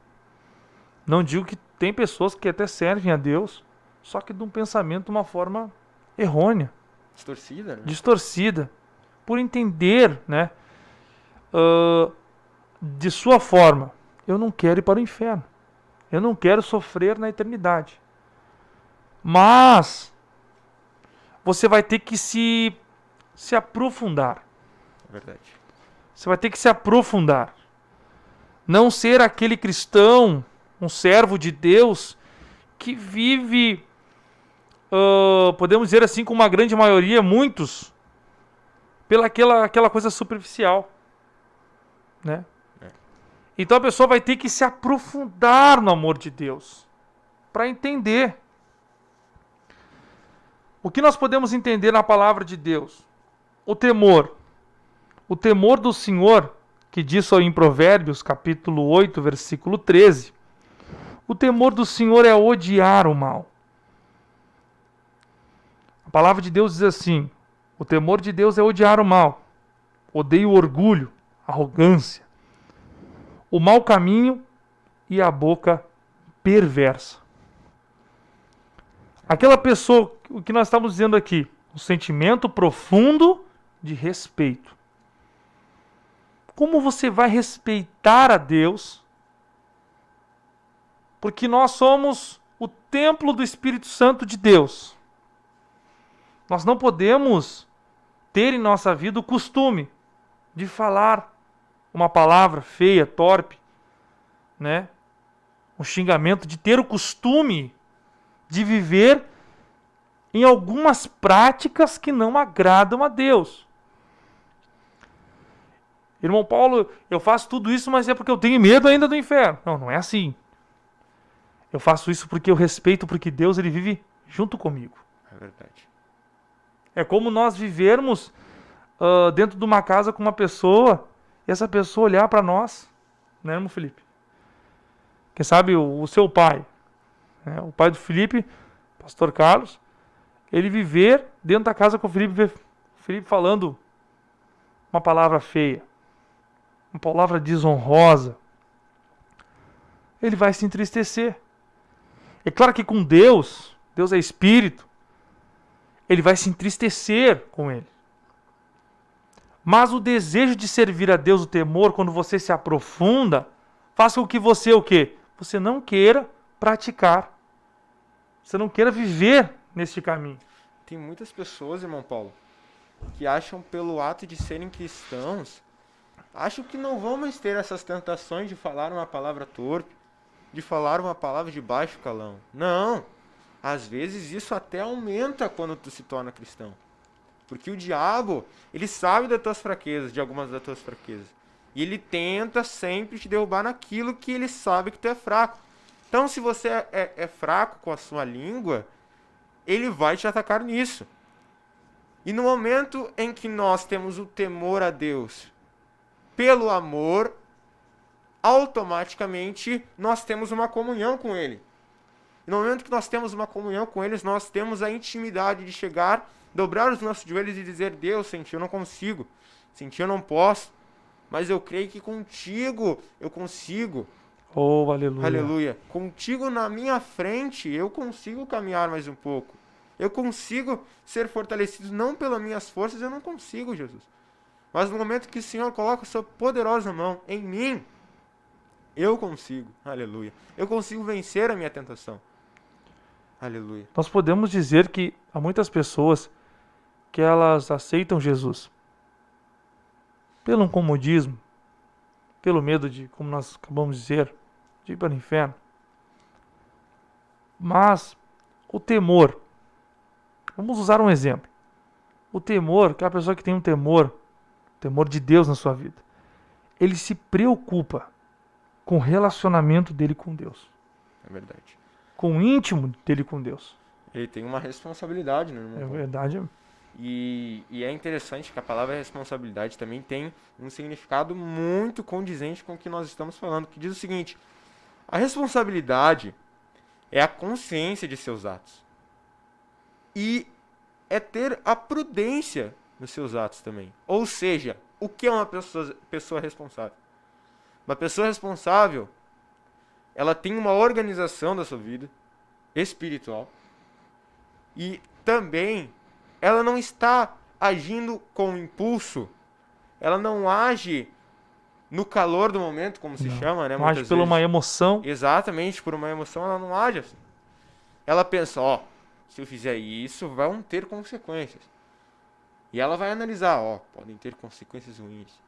não digo que tem pessoas que até servem a Deus, só que de um pensamento de uma forma errônea, Distorcida, né? distorcida, por entender, né, de sua forma, eu não quero ir para o inferno, eu não quero sofrer na eternidade, mas você vai ter que se aprofundar. Verdade. Você vai ter que se aprofundar. Não ser aquele cristão, um servo de Deus, que vive, podemos dizer assim, com uma grande maioria, muitos, pela aquela coisa superficial. Né? Então a pessoa vai ter que se aprofundar no amor de Deus, para entender. O que nós podemos entender na palavra de Deus? O temor. O temor do Senhor, que diz em Provérbios, capítulo 8, versículo 13. O temor do Senhor é odiar o mal. A palavra de Deus diz assim: o temor de Deus é odiar o mal. Odeia o orgulho, a arrogância, o mau caminho e a boca perversa. Aquela pessoa, o que nós estamos dizendo aqui, um sentimento profundo de respeito. Como você vai respeitar a Deus? Porque nós somos o templo do Espírito Santo de Deus. Nós não podemos ter em nossa vida o costume de falar uma palavra feia, torpe, né? Um xingamento, de ter o costume de viver em algumas práticas que não agradam a Deus. Irmão Paulo, eu faço tudo isso, mas é porque eu tenho medo ainda do inferno. Não, não é assim. Eu faço isso porque eu respeito, porque Deus ele vive junto comigo. É verdade. É como nós vivermos dentro de uma casa com uma pessoa e essa pessoa olhar para nós, né, irmão Felipe? Quem sabe o seu pai, né, o pai do Felipe, pastor Carlos, ele viver dentro da casa com o Felipe, ver o Felipe falando uma palavra feia, uma palavra desonrosa, ele vai se entristecer. É claro que com Deus, Deus é Espírito, ele vai se entristecer com ele. Mas o desejo de servir a Deus, o temor, quando você se aprofunda, faz com que você o quê? Você não queira praticar. Você não queira viver neste caminho. Tem muitas pessoas, irmão Paulo, que acham pelo ato de serem cristãos, acham que não vão mais ter essas tentações de falar uma palavra torpe, de falar uma palavra de baixo calão. Não. Às vezes isso até aumenta quando tu se torna cristão. Porque o diabo, ele sabe das tuas fraquezas, de algumas das tuas fraquezas. E ele tenta sempre te derrubar naquilo que ele sabe que tu é fraco. Então, se você é fraco com a sua língua, ele vai te atacar nisso. E no momento em que nós temos o temor a Deus pelo amor, automaticamente nós temos uma comunhão com Ele. E no momento que nós temos uma comunhão com Ele, nós temos a intimidade de chegar, dobrar os nossos joelhos e dizer: Deus, sem Ti eu não consigo, sem Ti eu não posso, mas eu creio que contigo eu consigo. Oh, aleluia. Aleluia. Contigo na minha frente eu consigo caminhar mais um pouco. Eu consigo ser fortalecido, não pelas minhas forças, eu não consigo, Jesus. Mas no momento que o Senhor coloca a sua poderosa mão em mim, eu consigo. Aleluia. Eu consigo vencer a minha tentação. Aleluia. Nós podemos dizer que há muitas pessoas que elas aceitam Jesus pelo comodismo, pelo medo de, como nós acabamos de dizer, de ir para o inferno. Mas o temor, vamos usar um exemplo. O temor, que é a pessoa que tem um temor de Deus na sua vida, ele se preocupa com o relacionamento dele com Deus. É verdade. Com o íntimo dele com Deus. Ele tem uma responsabilidade, né, irmão? É verdade. E é interessante que a palavra responsabilidade também tem um significado muito condizente com o que nós estamos falando, que diz o seguinte: a responsabilidade é a consciência de seus atos. E é ter a prudência nos seus atos também. Ou seja, o que é uma pessoa responsável? Uma pessoa responsável, ela tem uma organização da sua vida espiritual e também ela não está agindo com impulso, ela não age no calor do momento, como se chama, né? Não age por uma emoção. Exatamente, por uma emoção ela não age assim. Ela pensa, se eu fizer isso, vão ter consequências. E ela vai analisar, podem ter consequências ruins.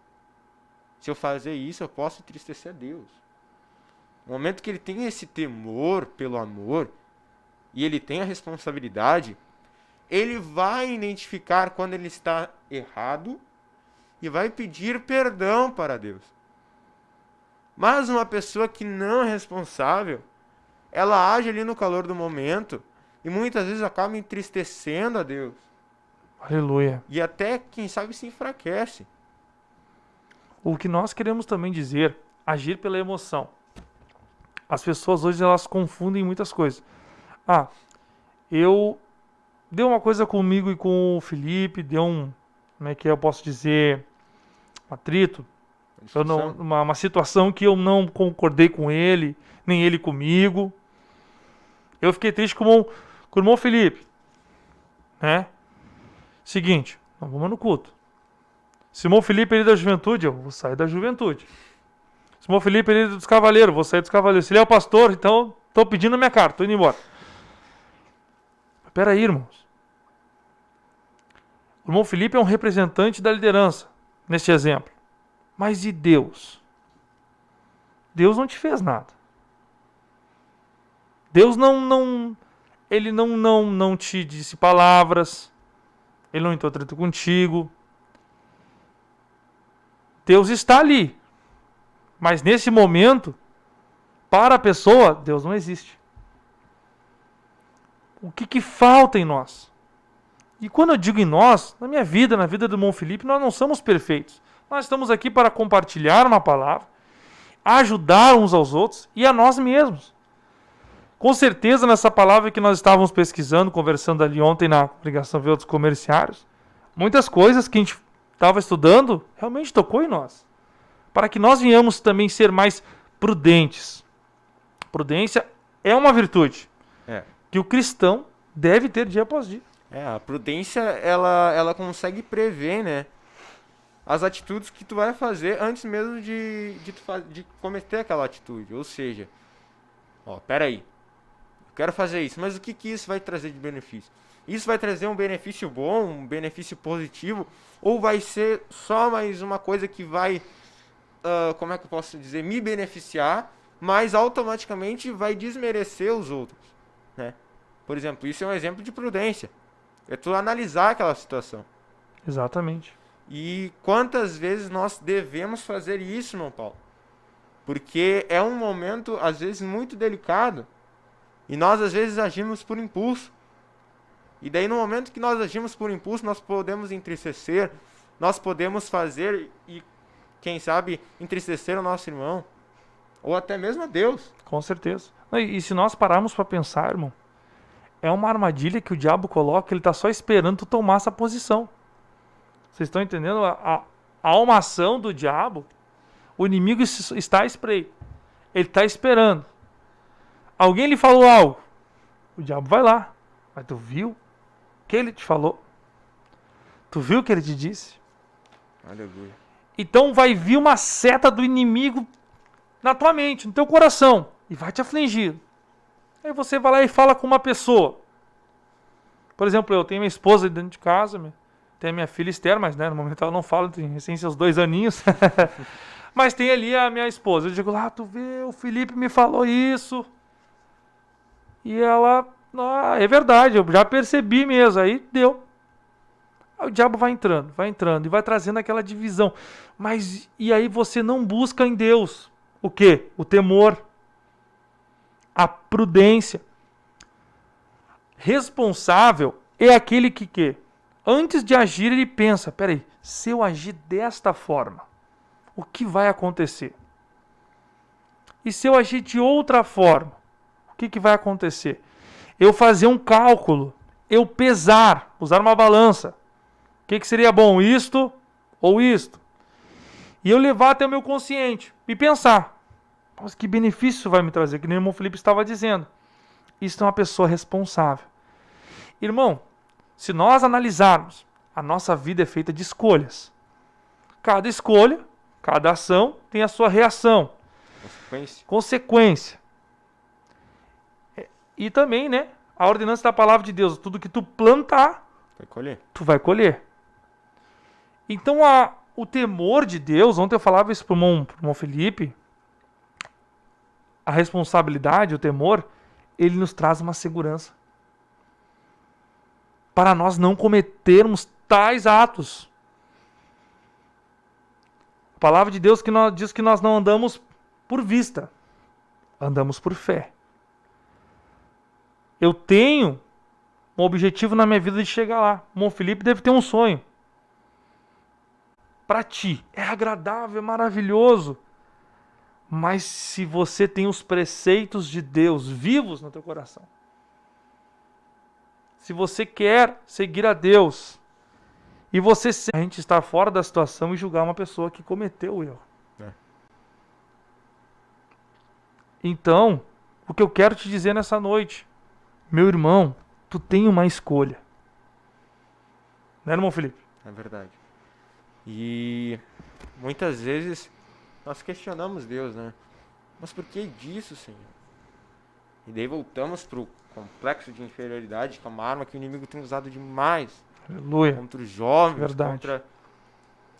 Se eu fazer isso, eu posso entristecer a Deus. No momento que ele tem esse temor pelo amor, e ele tem a responsabilidade, ele vai identificar quando ele está errado e vai pedir perdão para Deus. Mas uma pessoa que não é responsável, ela age ali no calor do momento e muitas vezes acaba entristecendo a Deus. Aleluia. E até, quem sabe, se enfraquece. O que nós queremos também dizer, agir pela emoção. As pessoas hoje elas confundem muitas coisas. Eu deu uma coisa comigo e com o Felipe, deu como é que eu posso dizer, um atrito, uma situação que eu não concordei com ele, nem ele comigo. Eu fiquei triste como com o irmão Felipe, né? Seguinte, nós vamos no culto. Se o irmão Felipe é líder da juventude, eu vou sair da juventude. Se o irmão Felipe é líder dos cavaleiros, eu vou sair dos cavaleiros. Se ele é o pastor, então estou pedindo a minha carta, estou indo embora. Espera aí, irmãos. O irmão Felipe é um representante da liderança, neste exemplo. Mas e Deus? Deus não te fez nada. Deus ele não te disse palavras. Ele não entrou treta contigo. Deus está ali. Mas nesse momento, para a pessoa, Deus não existe. O que falta em nós? E quando eu digo em nós, na minha vida, na vida do irmão Felipe, nós não somos perfeitos. Nós estamos aqui para compartilhar uma palavra, ajudar uns aos outros e a nós mesmos. Com certeza, nessa palavra que nós estávamos pesquisando, conversando ali ontem na ligação via outros comerciários, muitas coisas que a gente estava estudando realmente tocou em nós. Para que nós venhamos também ser mais prudentes. Prudência é uma virtude que o cristão deve ter dia após dia. A prudência, ela consegue prever, né, as atitudes que tu vai fazer antes mesmo de cometer aquela atitude. Ou seja, peraí, eu quero fazer isso, mas o que isso vai trazer de benefício? Isso vai trazer um benefício bom, um benefício positivo, ou vai ser só mais uma coisa que vai, como é que eu posso dizer, me beneficiar, mas automaticamente vai desmerecer os outros, né? Por exemplo, isso é um exemplo de prudência. É tu analisar aquela situação. Exatamente. E quantas vezes nós devemos fazer isso, irmão Paulo? Porque é um momento, às vezes, muito delicado. E nós, às vezes, agimos por impulso. E daí, no momento que nós agimos por impulso, nós podemos entristecer. Nós podemos fazer e, quem sabe, entristecer o nosso irmão. Ou até mesmo a Deus. Com certeza. E se nós pararmos para pensar, irmão, é uma armadilha que o diabo coloca, ele está só esperando tu tomar essa posição. Vocês estão entendendo? A almação do diabo, o inimigo está à espreita. Ele está esperando. Alguém lhe falou algo, o diabo vai lá. Mas tu viu o que ele te falou? Tu viu o que ele te disse? Aleluia. Então vai vir uma seta do inimigo na tua mente, no teu coração, e vai te afligir. Aí você vai lá e fala com uma pessoa. Por exemplo, eu tenho minha esposa dentro de casa, tenho a minha filha Esther, mas no momento ela não fala, tem recém seus 2 aninhos. Mas tem ali a minha esposa. Eu digo lá, tu vê, o Felipe me falou isso. E ela, é verdade, eu já percebi mesmo. Aí deu. Aí o diabo vai entrando e vai trazendo aquela divisão. Mas e aí você não busca em Deus o quê? O temor. A prudência. Responsável é aquele que antes de agir ele pensa, peraí, se eu agir desta forma, o que vai acontecer? E se eu agir de outra forma, o que vai acontecer? Eu fazer um cálculo, eu pesar, usar uma balança. O que seria bom, isto ou isto? E eu levar até o meu consciente e pensar, mas que benefício vai me trazer? Que nem o irmão Felipe estava dizendo. Isso é uma pessoa responsável. Irmão, se nós analisarmos, a nossa vida é feita de escolhas. Cada escolha, cada ação tem a sua reação. Consequência. E também, a ordenança da palavra de Deus. Tudo que tu plantar, tu vai colher. Então, o temor de Deus, ontem eu falava isso para o irmão Felipe, a responsabilidade, o temor, ele nos traz uma segurança. Para nós não cometermos tais atos. A palavra de Deus diz que nós não andamos por vista, andamos por fé. Eu tenho um objetivo na minha vida de chegar lá. O irmão Felipe deve ter um sonho. Para ti, é agradável, é maravilhoso. Mas se você tem os preceitos de Deus vivos no teu coração, se você quer seguir a Deus, e você a gente estar fora da situação e julgar uma pessoa que cometeu o erro. Então, o que eu quero te dizer nessa noite, meu irmão, tu tem uma escolha. Né, irmão Felipe? É verdade. E muitas vezes nós questionamos Deus, né? Mas por que disso, Senhor? E daí voltamos pro complexo de inferioridade, que é uma arma que o inimigo tem usado demais Aleluia. contra os jovens, Verdade. contra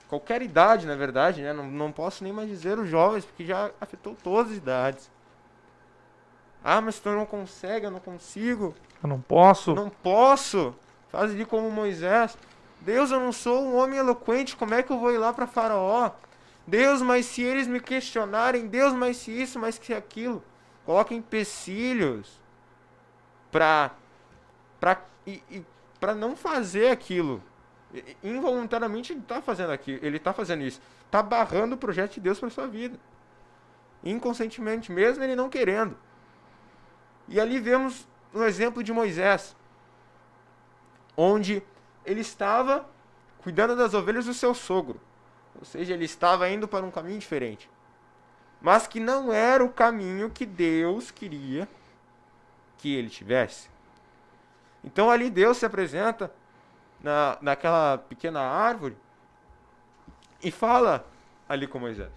qualquer idade, na verdade, né? Não posso nem mais dizer os jovens, porque já afetou todas as idades. Ah, mas tu não consegue, eu não consigo, Eu não posso. eu não posso. Faz ali como Moisés. Deus, eu não sou um homem eloquente, como é que eu vou ir lá para Faraó? Deus, mas se eles me questionarem, Deus, mas se isso, mas se aquilo. Coloca empecilhos para não fazer aquilo. Involuntariamente ele está fazendo aquilo, ele está fazendo isso. Está barrando o projeto de Deus para sua vida. Inconscientemente, mesmo ele não querendo. E ali vemos um exemplo de Moisés, onde ele estava cuidando das ovelhas do seu sogro. Ou seja, ele estava indo para um caminho diferente. Mas que não era o caminho que Deus queria que ele tivesse. Então ali Deus se apresenta naquela pequena árvore e fala ali com Moisés.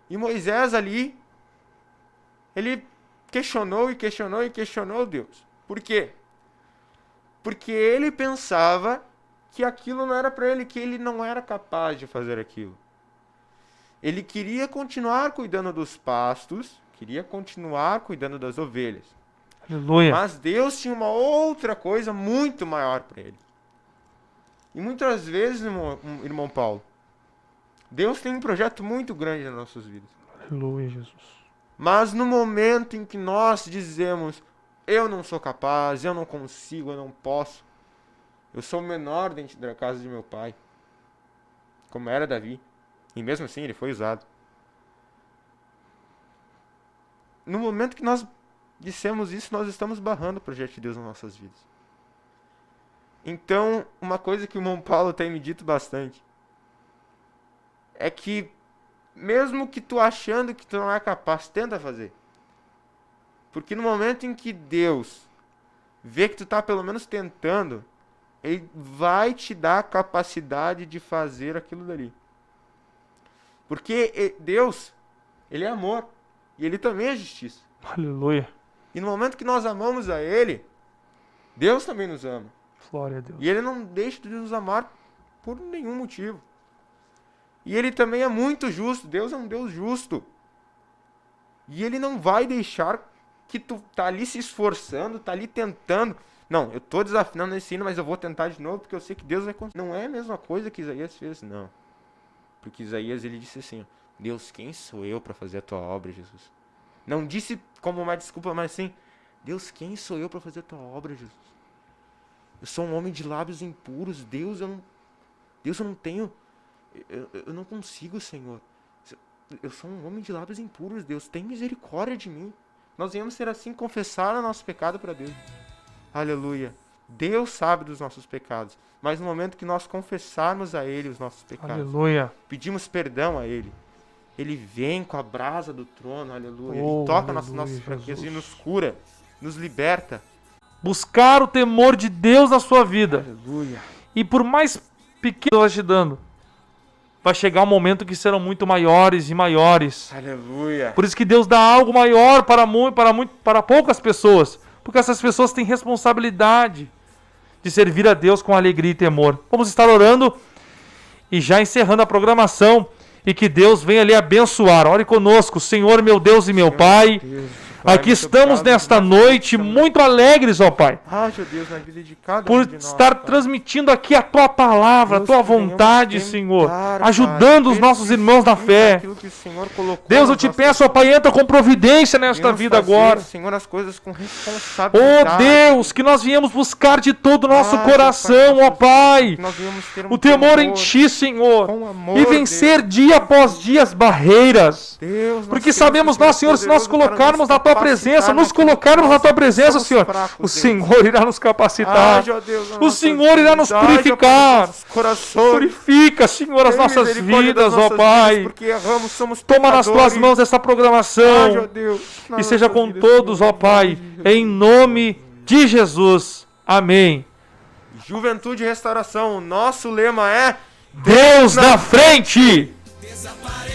E Moisés ali, ele questionou e questionou e questionou Deus. Por quê? Porque ele pensava que aquilo não era para ele, que ele não era capaz de fazer aquilo. Ele queria continuar cuidando dos pastos, queria continuar cuidando das ovelhas. Aleluia. Mas Deus tinha uma outra coisa muito maior para ele. E muitas vezes, irmão Paulo, Deus tem um projeto muito grande nas nossas vidas. Aleluia, Jesus. Mas no momento em que nós dizemos, eu não sou capaz, eu não consigo, eu não posso, eu sou o menor dentro da casa de meu pai, como era Davi, e mesmo assim ele foi usado. No momento que nós dissemos isso, nós estamos barrando o projeto de Deus nas nossas vidas. Então, uma coisa que o irmão Paulo tem me dito bastante é que, mesmo que tu achando que tu não é capaz, tenta fazer. Porque no momento em que Deus vê que tu está pelo menos tentando, Ele vai te dar a capacidade de fazer aquilo dali. Porque Deus, Ele é amor. E Ele também é justiça. Aleluia. E no momento que nós amamos a Ele, Deus também nos ama. Glória a Deus. E Ele não deixa de nos amar por nenhum motivo. E Ele também é muito justo. Deus é um Deus justo. E Ele não vai deixar que tu tá ali se esforçando, tá ali tentando. Não, eu tô desafinando nesse hino, mas eu vou tentar de novo, porque eu sei que Deus vai conseguir. Não é a mesma coisa que Isaías fez, não. Porque Isaías, ele disse assim, ó, Deus, quem sou eu para fazer a tua obra, Jesus? Não disse como uma desculpa, mas assim, Deus, quem sou eu para fazer a tua obra, Jesus? Eu sou um homem de lábios impuros, Deus, eu não tenho, eu não consigo, Senhor. Eu sou um homem de lábios impuros, Deus, tem misericórdia de mim. Nós viemos ser assim, confessar o nosso pecado para Deus. Aleluia. Deus sabe dos nossos pecados, mas no momento que nós confessarmos a Ele os nossos pecados, Aleluia. pedimos perdão a Ele, Ele vem com a brasa do trono, aleluia. Oh, Ele toca nas aleluia, nossas fraquezas e Jesus. nos cura, nos liberta. Buscar o temor de Deus na sua vida. Aleluia. E por mais pequeno que Deus vai te dando, vai chegar um momento que serão muito maiores e maiores. Aleluia. Por isso que Deus dá algo maior para poucas pessoas. Porque essas pessoas têm responsabilidade de servir a Deus com alegria e temor. Vamos estar orando e já encerrando a programação. E que Deus venha ali abençoar. Ore conosco, Senhor, meu Deus e meu Pai. Aqui estamos nesta noite muito alegres, ó Pai, Haja, Deus, na vida de cada por um de nós, estar Pai. transmitindo aqui a Tua palavra, a Deus, Tua que venhamos vontade, tentar, Senhor, Pai, ajudando os nossos irmãos na fé. aquilo que o Senhor colocou Deus, eu nas te nossas peço, ó Pai, entra com providência nesta Venhamos vida fazer, agora. Senhor, as coisas com Ó responsabilidade. Deus, que nós viemos buscar de todo o nosso Ah, coração, Pai, ó Pai, que nós viemos ter um o temor em Ti, Senhor, com amor, e vencer Deus. dia após dia as barreiras. Deus, nós Porque temos sabemos que ser nós, Senhor, se nós poderoso para colocarmos nos na Tua capacitar presença, nos naquilo que colocarmos nós na Tua presença, somos Senhor, fracos, o Deus. Senhor irá nos capacitar. Haja, Deus, na O nossa Senhor irá nos vida. Haja purificar. pelos nossos corações. Purifica, Senhor, as Tem nossas misericórdia das vidas, ó nossas Pai. vidas, porque erramos, somos Toma nas Tuas pecadores. mãos essa Haja, programação Deus, na e seja nossa com vida, todos, Senhor, ó Pai, em nome de em nome de Jesus. Amém. Juventude e Restauração, o nosso lema é Deus na frente! Desapareceu.